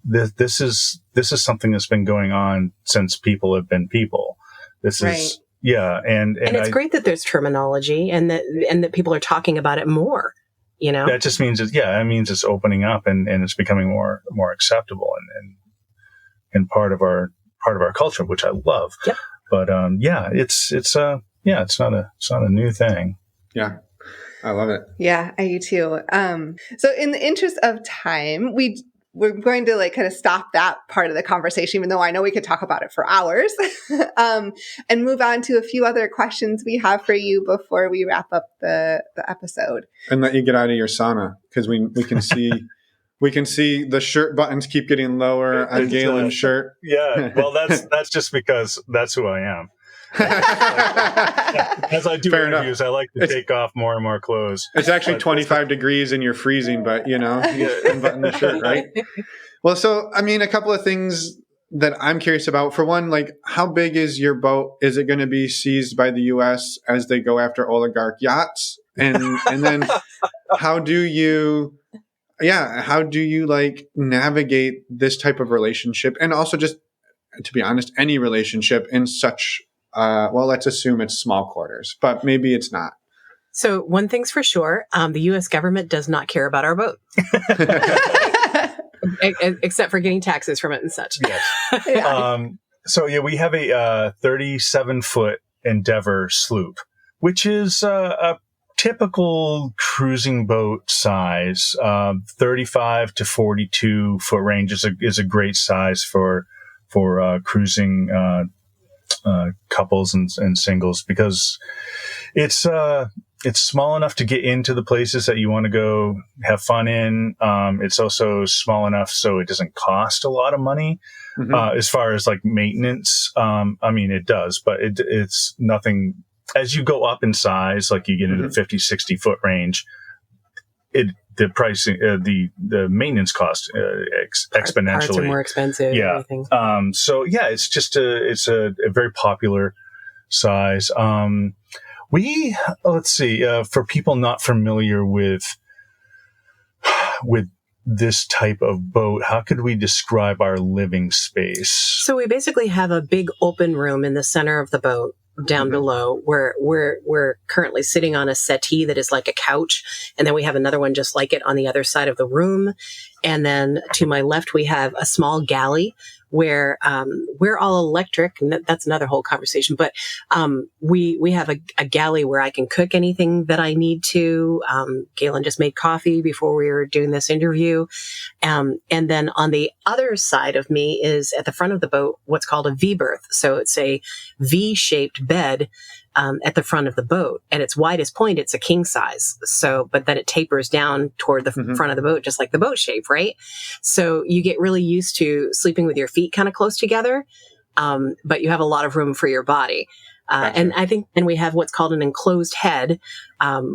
This is something that's been going on since people have been people. This is and it's great that there's terminology and that people are talking about it more. That just means it means it's opening up and it's becoming more acceptable and part of our culture, which I love. Yep. But it's not a new thing. Yeah. I love it. Yeah, I do too. So in the interest of time, we're going to kind of stop that part of the conversation, even though I know we could talk about it for hours, and move on to a few other questions we have for you before we wrap up the episode. And let you get out of your sauna, because we can see we can see the shirt buttons keep getting lower on Gaylen's shirt. Yeah, well, that's just because that's who I am. As I do Fair interviews, I like to take off more and more clothes. It's actually 25 degrees and you're freezing, but you unbutton the shirt, right? Well, so, I mean, a couple of things that I'm curious about. For one, like, how big is your boat? Is it going to be seized by the U.S. as they go after oligarch yachts? And then how do you like navigate this type of relationship? And also, just to be honest, any relationship in such, let's assume it's small quarters, but maybe it's not. So one thing's for sure, the U.S. government does not care about our boat. Except for getting taxes from it and such. Yes. Yeah. We have a 37-foot Endeavor sloop, which is a typical cruising boat size. 35 to 42 foot range is a great size for cruising couples and singles, because it's small enough to get into the places that you want to go have fun in. It's also small enough so it doesn't cost a lot of money. As far as like maintenance. I mean, it does, but it's nothing. As you go up in size, like you get into the 50, 60 foot range, the pricing, the maintenance cost exponentially. Parts are more expensive. Yeah. Everything. It's just it's a very popular size. Let's see, for people not familiar with this type of boat, how could we describe our living space? So we basically have a big open room in the center of the boat down below, where we're currently sitting on a settee that is like a couch. And then we have another one just like it on the other side of the room. And then to my left, we have a small galley where we're all electric. And that's another whole conversation. But we have a galley where I can cook anything that I need to. Gaylen just made coffee before we were doing this interview. And then on the other side of me is at the front of the boat, what's called a V-berth. So it's a V-shaped bed at the front of the boat. At its widest point, it's a king size. So, but then it tapers down toward the front of the boat, just like the boat shape, right? So you get really used to sleeping with your feet kind of close together, but you have a lot of room for your body. Gotcha. And I think, and we have what's called an enclosed head,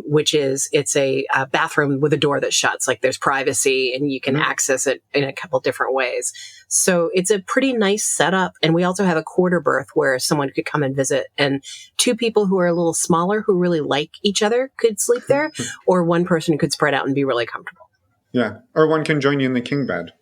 which is, it's a bathroom with a door that shuts, like there's privacy and you can access it in a couple different ways. So it's a pretty nice setup. And we also have a quarter berth where someone could come and visit, and two people who are a little smaller who really like each other could sleep there, or one person could spread out and be really comfortable. Yeah. Or one can join you in the king bed.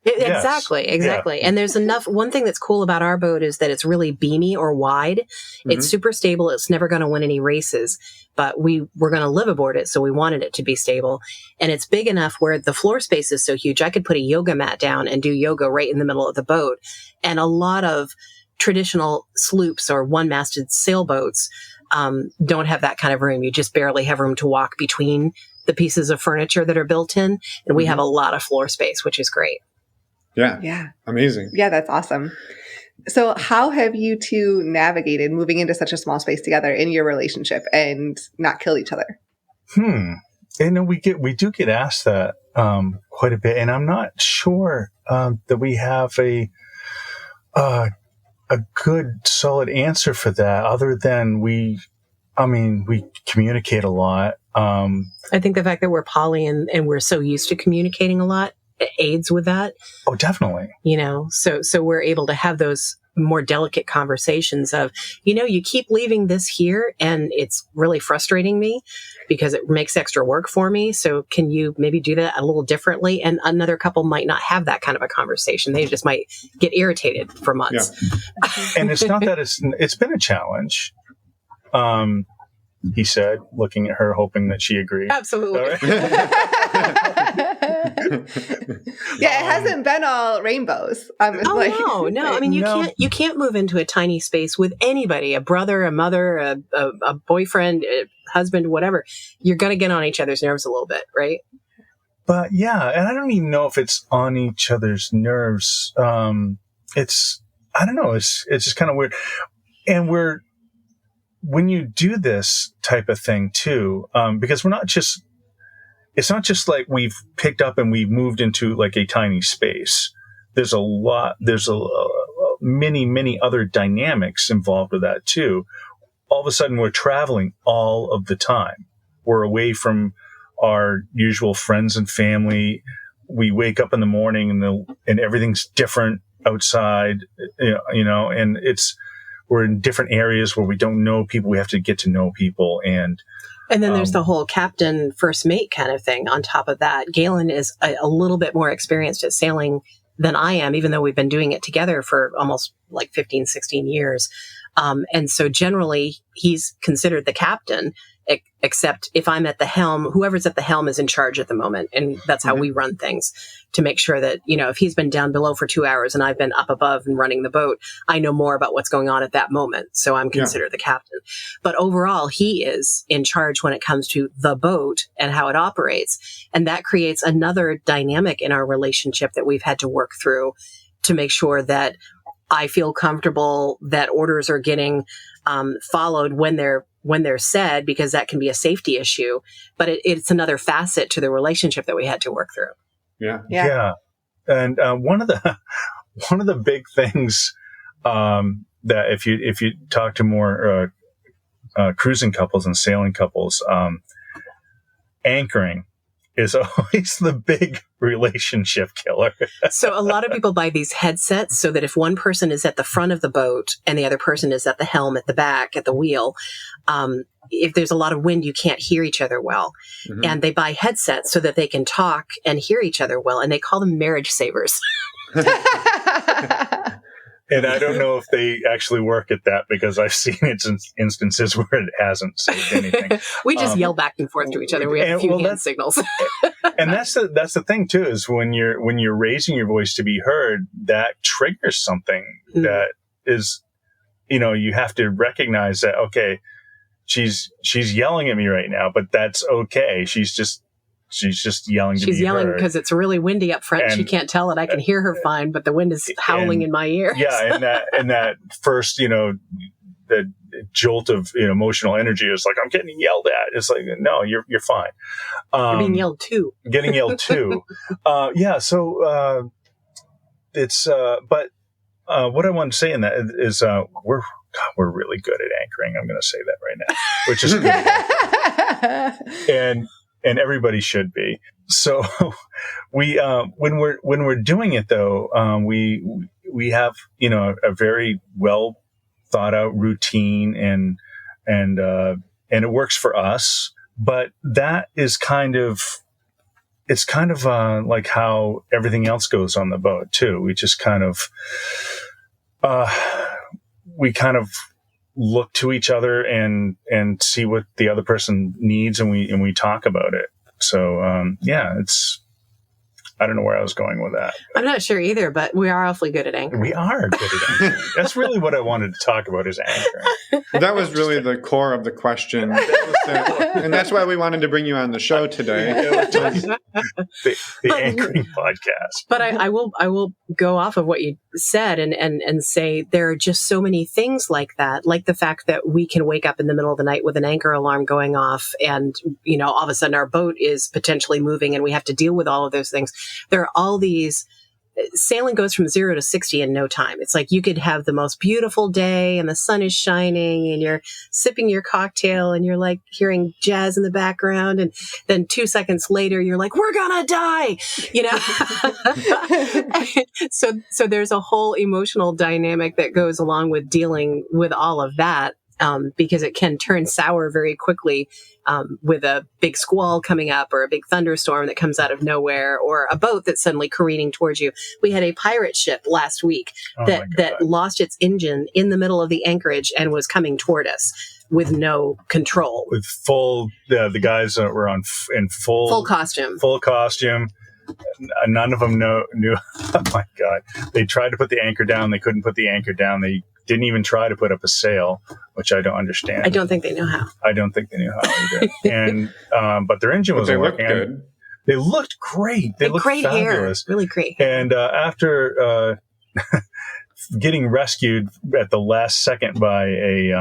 Exactly. Yeah. And there's enough. One thing that's cool about our boat is that it's really beamy or wide. It's super stable. It's never going to win any races, but we're going to live aboard it. So we wanted it to be stable, and it's big enough where the floor space is so huge. I could put a yoga mat down and do yoga right in the middle of the boat. And a lot of traditional sloops or one-masted sailboats don't have that kind of room. You just barely have room to walk between the pieces of furniture that are built in. And we have a lot of floor space, which is great. Yeah. Yeah. Amazing. Yeah, that's awesome. So how have you two navigated moving into such a small space together in your relationship and not kill each other? And we do get asked that quite a bit, and I'm not sure that we have a good solid answer for that, other than we communicate a lot. I think the fact that we're poly and we're so used to communicating a lot aids with that. Oh, definitely. So we're able to have those more delicate conversations of, you keep leaving this here and it's really frustrating me because it makes extra work for me. So can you maybe do that a little differently? And another couple might not have that kind of a conversation. They just might get irritated for months. Yeah. And it's not that it's been a challenge. He said, looking at her, hoping that she agreed. Absolutely. Yeah, it hasn't been all rainbows. No. I mean, you can't move into a tiny space with anybody, a brother, a mother, a boyfriend, a husband, whatever. You're going to get on each other's nerves a little bit, right? But yeah, and I don't even know if it's on each other's nerves. I don't know. It's just kind of weird. And when you do this type of thing too, because it's not just like we've picked up and we've moved into like a tiny space. There's many other dynamics involved with that too. All of a sudden, we're traveling all of the time. We're away from our usual friends and family. We wake up in the morning and everything's different outside, and we're in different areas where we don't know people. We have to get to know people. And then there's the whole captain first mate kind of thing on top of that. Gaylen is a little bit more experienced at sailing than I am, even though we've been doing it together for almost like 15, 16 years. And so generally he's considered the captain, except if I'm at the helm, whoever's at the helm is in charge at the moment. And that's how we run things, to make sure that, if he's been down below for 2 hours and I've been up above and running the boat, I know more about what's going on at that moment. So I'm considered the captain. But overall, he is in charge when it comes to the boat and how it operates. And that creates another dynamic in our relationship that we've had to work through to make sure that I feel comfortable that orders are getting followed when they're said, because that can be a safety issue. But it's another facet to the relationship that we had to work through. Yeah. And one of the big things that if you talk to more cruising couples and sailing couples, anchoring is always the big relationship killer. So a lot of people buy these headsets so that if one person is at the front of the boat and the other person is at the helm, at the back, at the wheel, if there's a lot of wind, you can't hear each other well. Mm-hmm. And they buy headsets so that they can talk and hear each other well. And they call them marriage savers. And I don't know if they actually work at that, because I've seen instances where it hasn't saved anything. We just yell back and forth to each other. We have a few hand signals. And that's the thing too, is when you're raising your voice to be heard, that triggers something that is, you have to recognize that, okay, she's yelling at me right now, but that's okay. She's just yelling to be heard. She's yelling because it's really windy up front. And she can't tell it. I can hear her fine, but the wind is howling in my ears. Yeah, and that first, the jolt of emotional energy is like, I'm getting yelled at. It's like, no, you're fine. You're being yelled to. Getting yelled to. Yeah. So it's but what I want to say in that is we're really good at anchoring. I'm going to say that right now, which is good. And everybody should be. So we when we're doing it though, we have a very well thought out routine, and it works for us. But that is kind of like how everything else goes on the boat too. We just kind of look to each other and see what the other person needs, and we talk about it. So I don't know where I was going with that. I'm not sure either, but we are awfully good at anchoring. We are good at anchoring. That's really what I wanted to talk about, is anchoring. That was really the core of the question. And that's why we wanted to bring you on the show today. the anchoring podcast. But I will go off of what you said and say there are just so many things like that, like the fact that we can wake up in the middle of the night with an anchor alarm going off, and all of a sudden our boat is potentially moving and we have to deal with all of those things. There are all these. Sailing goes from 0 to 60 in no time. It's like you could have the most beautiful day and the sun is shining and you're sipping your cocktail and you're like hearing jazz in the background. And then 2 seconds later, you're like, we're going to die, So there's a whole emotional dynamic that goes along with dealing with all of that. Because it can turn sour very quickly with a big squall coming up, or a big thunderstorm that comes out of nowhere, or a boat that's suddenly careening towards you. We had a pirate ship last week that lost its engine in the middle of the anchorage and was coming toward us with no control. With full, the guys that were in full costume. Full costume. None of them knew. Oh my God. They tried to put the anchor down. They couldn't put the anchor down. They didn't even try to put up a sail, which I don't understand. I don't think they know how. I don't think they knew how either. And but their engine wasn't working. Good. They looked great. They looked great fabulous. Hair. Really great hair. And after getting rescued at the last second by a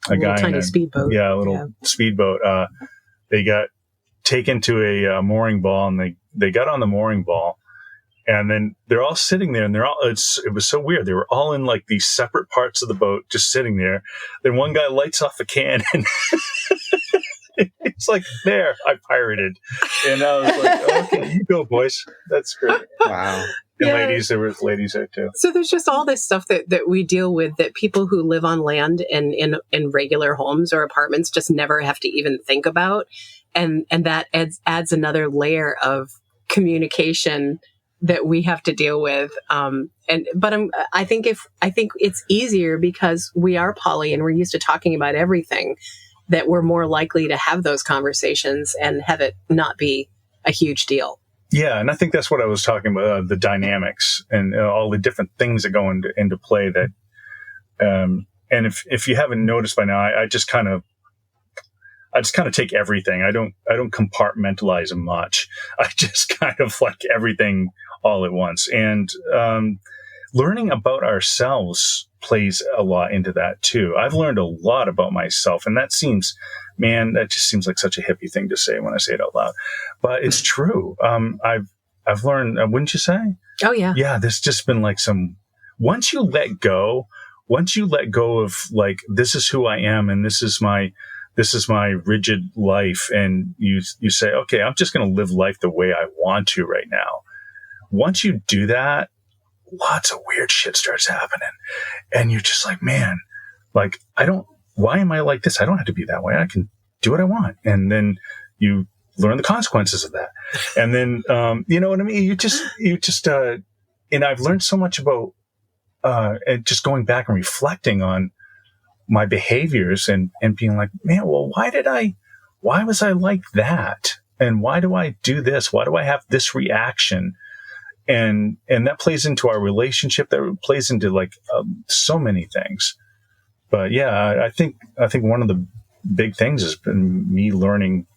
guy tiny in a speedboat. Yeah, a little speedboat. They got taken to a mooring ball, and they got on the mooring ball, And then they're all sitting there, and it was so weird. They were all in like these separate parts of the boat, just sitting there. Then one guy lights off a can, and it's like, there, I pirated. And I was like, okay, you go, boys. That's great. Wow. And ladies, there was ladies there too. So there's just all this stuff that we deal with that people who live on land and in regular homes or apartments just never have to even think about. And that adds another layer of communication that we have to deal with. I think it's easier because we are poly and we're used to talking about everything, that we're more likely to have those conversations and have it not be a huge deal. Yeah. And I think that's what I was talking about, the dynamics and all the different things that go into play that, and if you haven't noticed by now, I just kind of take everything. I don't compartmentalize much. I just kind of like everything all at once. And learning about ourselves plays a lot into that too. I've learned a lot about myself, and that just seems like such a hippie thing to say when I say it out loud, but it's true. I've learned, wouldn't you say? Oh yeah. Yeah. There's just been like once you let go of like, this is who I am, and this is my rigid life. And you say, okay, I'm just going to live life the way I want to right now. Once you do that, lots of weird shit starts happening. And you're just like, man, like, why am I like this? I don't have to be that way. I can do what I want. And then you learn the consequences of that. And then, you know what I mean? You just, and I've learned so much about, just going back and reflecting on my behaviors and being like, man, well, why was I like that? And why do I do this? Why do I have this reaction? And that plays into our relationship. That plays into like so many things. But yeah, I think one of the big things has been me learning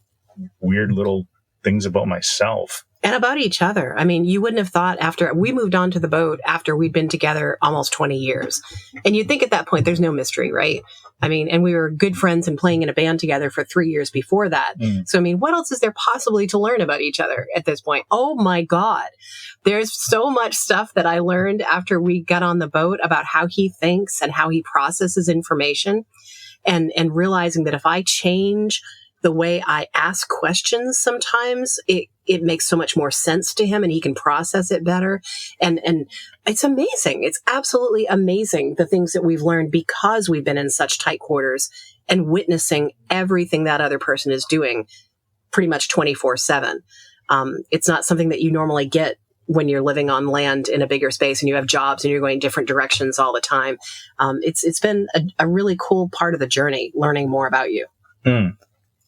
weird little things about myself. And about each other. I mean, you wouldn't have thought after we moved onto the boat after we'd been together almost 20 years. And you'd think at that point, there's no mystery, right? I mean, and we were good friends and playing in a band together for 3 years before that. So, I mean, what else is there possibly to learn about each other at this point? Oh my God. There's so much stuff that I learned after we got on the boat about how he thinks and how he processes information, and realizing that if I change the way I ask questions, sometimes it makes so much more sense to him and he can process it better. And it's amazing. It's absolutely amazing, the things that we've learned because we've been in such tight quarters and witnessing everything that other person is doing pretty much 24/7. It's not something that you normally get when you're living on land in a bigger space and you have jobs and you're going different directions all the time. It's been a really cool part of the journey, learning more about you.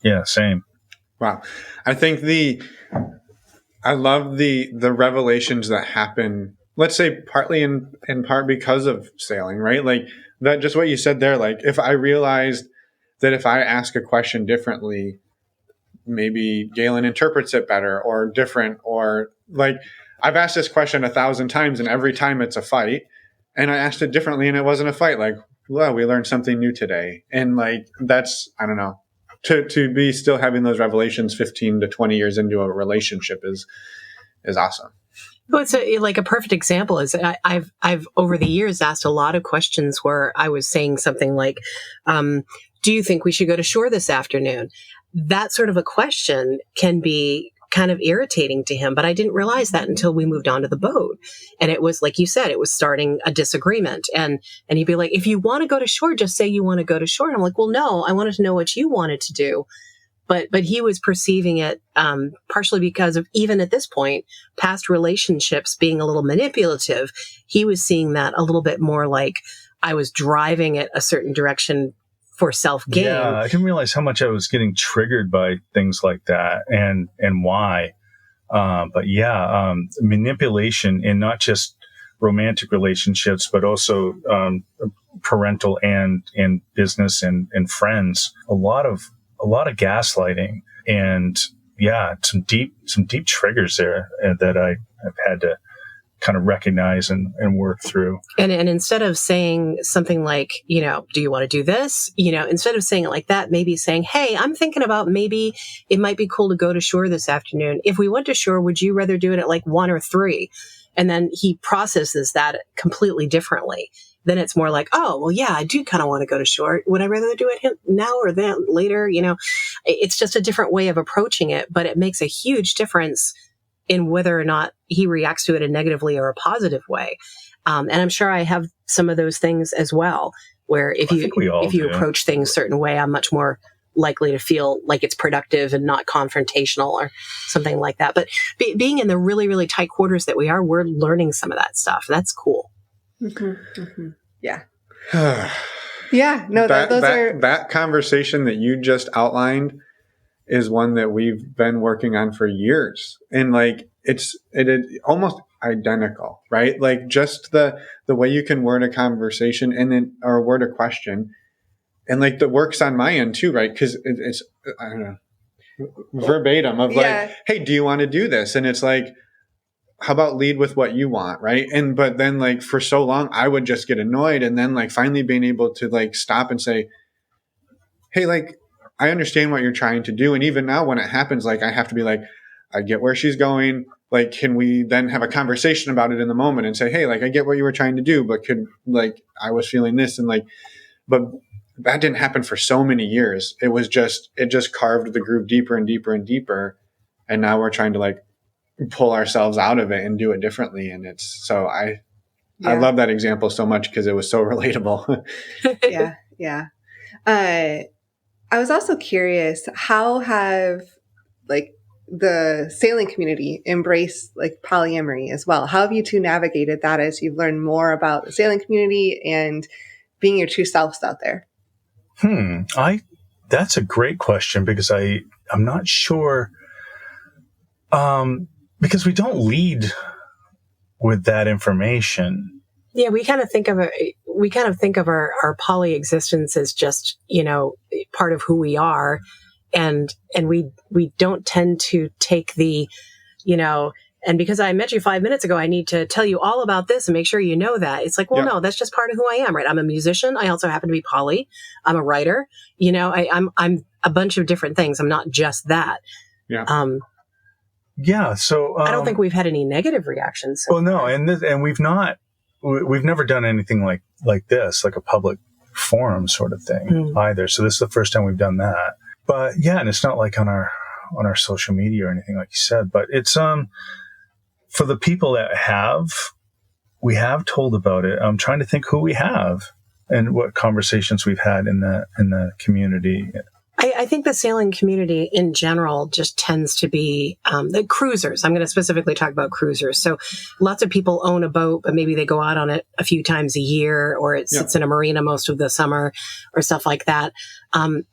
Yeah, same. Wow. I think I love the revelations that happen, let's say partly in part because of sailing, right? Like that, just what you said there, like if I realized that if I ask a question differently, maybe Gaylen interprets it better or different, or like I've asked this question 1,000 times and every time it's a fight, and I asked it differently and it wasn't a fight. Like, well, we learned something new today. And like, that's, I don't know. To be still having those revelations 15 to 20 years into a relationship is awesome. Well, it's like a perfect example is I've over the years asked a lot of questions where I was saying something like, do you think we should go to shore this afternoon? That sort of a question can be kind of irritating to him, but I didn't realize that until we moved onto the boat. And it was, like you said, it was starting a disagreement. And he'd be like, if you want to go to shore, just say you want to go to shore. And I'm like, well, no, I wanted to know what you wanted to do. But he was perceiving it partially because of, even at this point, past relationships being a little manipulative. He was seeing that a little bit more like I was driving it a certain direction for self-gain. Yeah, I didn't realize how much I was getting triggered by things like that and why. But yeah, manipulation in not just romantic relationships, but also parental and business and friends. A lot of gaslighting, and yeah, some deep triggers there that I've had to kind of recognize and work through. And instead of saying something like, do you want to do this? Instead of saying it like that, maybe saying, hey, I'm thinking about maybe it might be cool to go to shore this afternoon. If we went to shore, would you rather do it at like 1 or 3? and then he processes that completely differently, then it's more like, oh, well, yeah, I do kind of want to go to shore. Would I rather do it now or then later? It's just a different way of approaching it, but it makes a huge difference in whether or not he reacts to it in a negatively or a positive way. And I'm sure I have some of those things as well, where if you approach things a certain way, I'm much more likely to feel like it's productive and not confrontational or something like that. But being in the really, really tight quarters that we're learning some of that stuff. That's cool. Mm-hmm, mm-hmm. Yeah. Yeah. No, that conversation that you just outlined is one that we've been working on for years. And like, it is almost identical, right? Like just the way you can word a conversation and then, or word a question. And like the work's on my end too, right? Cause it's, I don't know, verbatim of like, hey, do you want to do this? And it's like, how about lead with what you want, right? But then like for so long, I would just get annoyed, and then like finally being able to like stop and say, hey, like I understand what you're trying to do. And even now when it happens, like I have to be like, I get where she's going. Like, can we then have a conversation about it in the moment and say, hey, like I get what you were trying to do, but I was feeling this, and like, but that didn't happen for so many years. It just carved the groove deeper and deeper and deeper. And now we're trying to like pull ourselves out of it and do it differently. And it's so I love that example so much because it was so relatable. Yeah. Yeah. I was also curious, how have like the sailing community embraced like polyamory as well? How have you two navigated that as you've learned more about the sailing community and being your true selves out there? That's a great question, because I'm not sure, because we don't lead with that information. Yeah, we kind of think of our poly existence as just, part of who we are. And we don't tend to take the, and because I met you 5 minutes ago, I need to tell you all about this and make sure you know that. It's like, well, no, that's just part of who I am, right? I'm a musician. I also happen to be poly. I'm a writer. I'm a bunch of different things. I'm not just that. Yeah. So I don't think we've had any negative reactions. Well, no, and we've never done anything like this, like a public forum sort of thing either. So this is the first time we've done that. But yeah, and it's not like on our social media or anything like you said. But it's for the people that we have told about it. I'm trying to think who we have and what conversations we've had in the community. I think the sailing community in general just tends to be the cruisers. I'm going to specifically talk about cruisers. So lots of people own a boat, but maybe they go out on it a few times a year, or it sits in a marina most of the summer or stuff like that.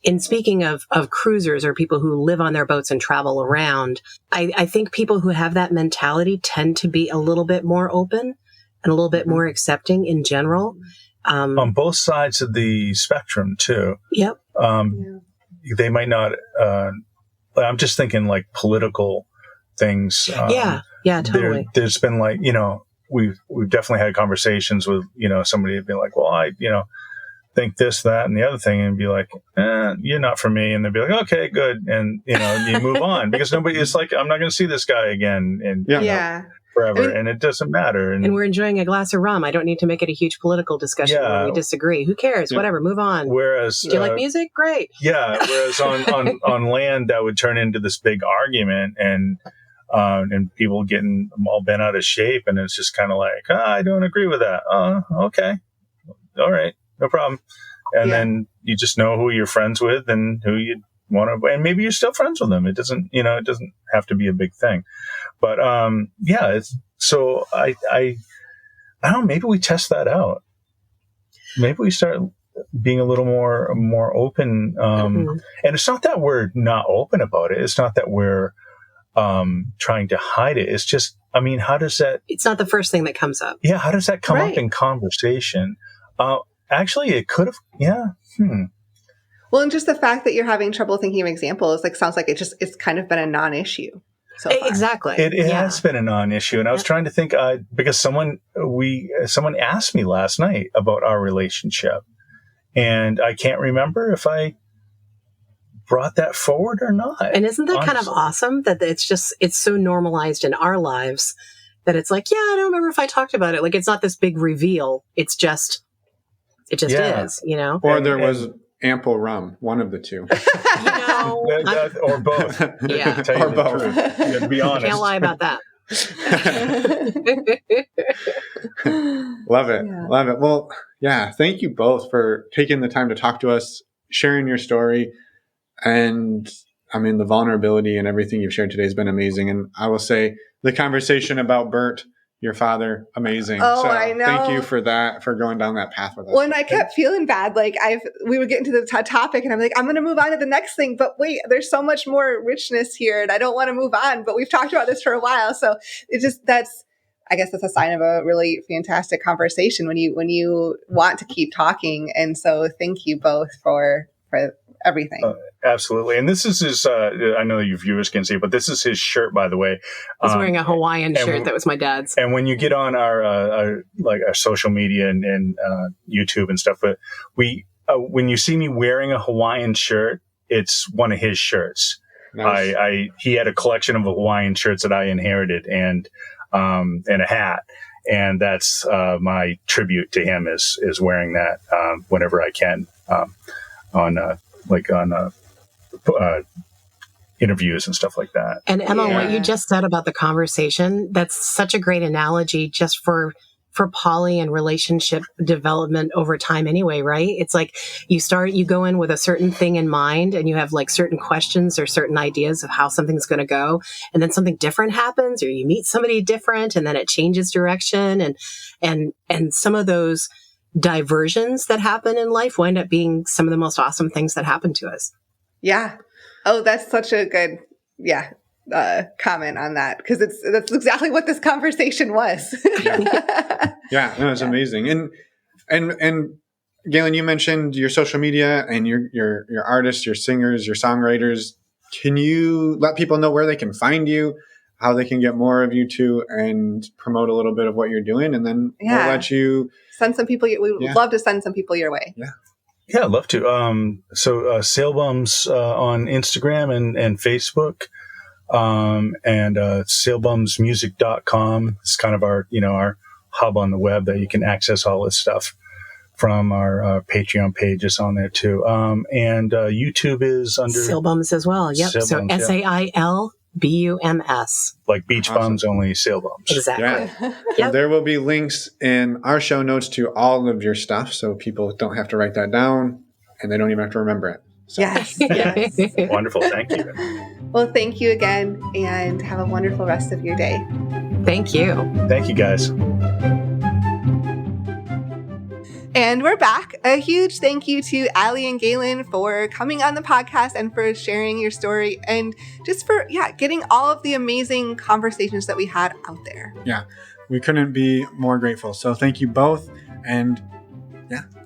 In speaking of cruisers or people who live on their boats and travel around, I think people who have that mentality tend to be a little bit more open and a little bit more accepting in general. On both sides of the spectrum too. Yep. They might not, I'm just thinking like political things. Totally. There's been like, we've definitely had conversations with, somebody would be like, well, I, think this, that, and the other thing, and be like, you're not for me. And they'd be like, okay, good. And, you move on, because nobody is like, I'm not going to see this guy again. And forever. And it doesn't matter. And we're enjoying a glass of rum. I don't need to make it a huge political discussion when we disagree. Who cares? Whatever, move on. Whereas, do you like music? Great. Yeah. Whereas on land, that would turn into this big argument and people getting all bent out of shape. And it's just kind of like, I don't agree with that. Okay. All right. No problem. And then you just know who you're friends with and who you want to, and maybe you're still friends with them. It doesn't, it doesn't have to be a big thing. But it's so I don't know, maybe we test that out. Maybe we start being a little more open. And it's not that we're not open about it. It's not that we're trying to hide it. It's just, how does that? It's not the first thing that comes up. Yeah, how does that come up in conversation? Actually, it could have. Yeah. Well, and just the fact that you're having trouble thinking of examples, sounds like it's kind of been a non-issue. So far. Exactly. It has been a non-issue. And I was trying to think, because someone asked me last night about our relationship, and I can't remember if I brought that forward or not. And isn't that kind of awesome that it's so normalized in our lives that it's like, yeah, I don't remember if I talked about it. Like, it's not this big reveal. It just is, you know? Or there was ample rum, one of the two. Or both. Yeah. To Or both. Yeah, to be honest. Can't lie about that. Love it. Yeah. Love it. Well, yeah, thank you both for taking the time to talk to us, sharing your story. And I mean, the vulnerability and everything you've shared today has been amazing. And I will say the conversation about Bert, your father, amazing. Oh, so I know. Thank you for that, for going down that path with us. When I kept feeling bad, like we would get into the topic and I'm like, I'm going to move on to the next thing. But wait, there's so much more richness here and I don't want to move on. But we've talked about this for a while. So I guess that's a sign of a really fantastic conversation when you want to keep talking. And so thank you both for everything. Absolutely. And this is his, I know your viewers can see, but this is his shirt, by the way. He's wearing a Hawaiian shirt that was my dad's. And when you get on our social media and YouTube and stuff, but when you see me wearing a Hawaiian shirt, it's one of his shirts. Nice. He had a collection of Hawaiian shirts that I inherited and a hat. And that's my tribute to him is wearing that whenever I can on interviews and stuff like that. And Emma, what you just said about the conversation, that's such a great analogy just for poly and relationship development over time anyway, right? It's like you go in with a certain thing in mind and you have like certain questions or certain ideas of how something's going to go. And then something different happens or you meet somebody different and then it changes direction. And some of those diversions that happen in life wind up being some of the most awesome things that happen to us. Yeah. Oh, that's such a good, comment on that because that's exactly what this conversation was. Yeah, no, it's amazing. And Gaylen, you mentioned your social media and your artists, your singers, your songwriters. Can you let people know where they can find you, how they can get more of you too, and promote a little bit of what you're doing, and then we'll let you send some people. We would love to send some people your way. Yeah, I'd love to. Sailbums on Instagram and Facebook, and sailbumsmusic.com. It's kind of our hub on the web that you can access all this stuff from. Our Patreon pages on there too. And YouTube is under Sailbums as well. Yep. Sailbums, so SAILBUMS. Like beach bums, only sail bums. Exactly. Yeah. Yep. There will be links in our show notes to all of your stuff, so people don't have to write that down, and they don't even have to remember it. So. Yes. Wonderful. Thank you. Well, thank you again, and have a wonderful rest of your day. Thank you. Thank you, guys. And we're back. A huge thank you to Alli and Gaylen for coming on the podcast and for sharing your story and just for, getting all of the amazing conversations that we had out there. Yeah, we couldn't be more grateful. So thank you both. And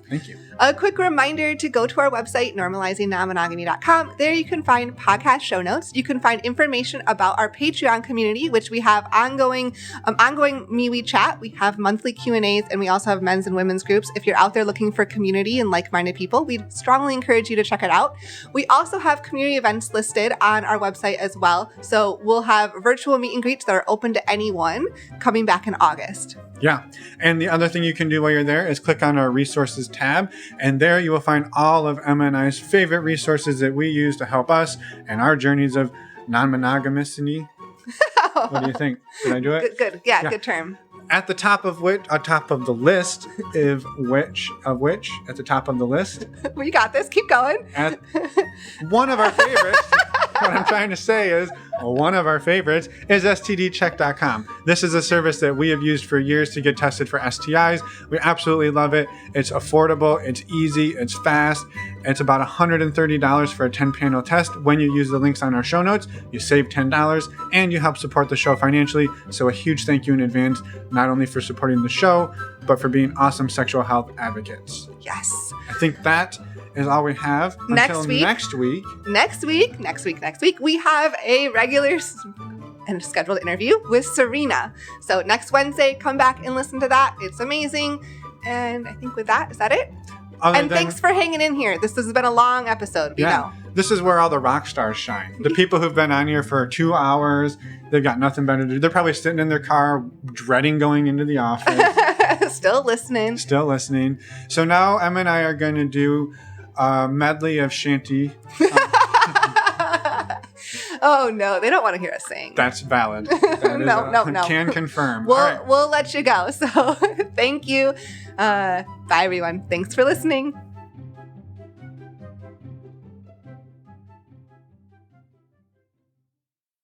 thank you. A quick reminder to go to our website, normalizingnonmonogamy.com. There you can find podcast show notes. You can find information about our Patreon community, which we have ongoing MeWe chat. We have monthly Q&As, and we also have men's and women's groups. If you're out there looking for community and like-minded people, we strongly encourage you to check it out. We also have community events listed on our website as well. So we'll have virtual meet and greets that are open to anyone coming back in August. Yeah. And the other thing you can do while you're there is click on our resources tab. And there you will find all of Emma and I's favorite resources that we use to help us and our journeys of non-monogamousity. What do you think? Did I do it? Good. Yeah, good term. At the top of the list, at the top of the list. We got this. Keep going. At one of our favorites, what I'm trying to say is, one of our favorites is STDcheck.com. This is a service that we have used for years to get tested for STIs. We absolutely love it. It's affordable, it's easy, it's fast. It's about $130 for a 10-panel test. When you use the links on our show notes, you save $10 and you help support the show financially. So a huge thank you in advance, not only for supporting the show, but for being awesome sexual health advocates. Yes. I think that is all we have until next week. Next week, we have a regular and scheduled interview with Serena. So next Wednesday, come back and listen to that. It's amazing. And I think with that, is that it? Thanks for hanging in here. This has been a long episode. this is where all the rock stars shine. The people who've been on here for 2 hours, they've got nothing better to do. They're probably sitting in their car, dreading going into the office. Still listening. So now Emma and I are going to do a medley of shanty. Oh no, they don't want to hear us sing. That's valid. That No. Can confirm. We'll let you go. So thank you. Bye everyone. Thanks for listening.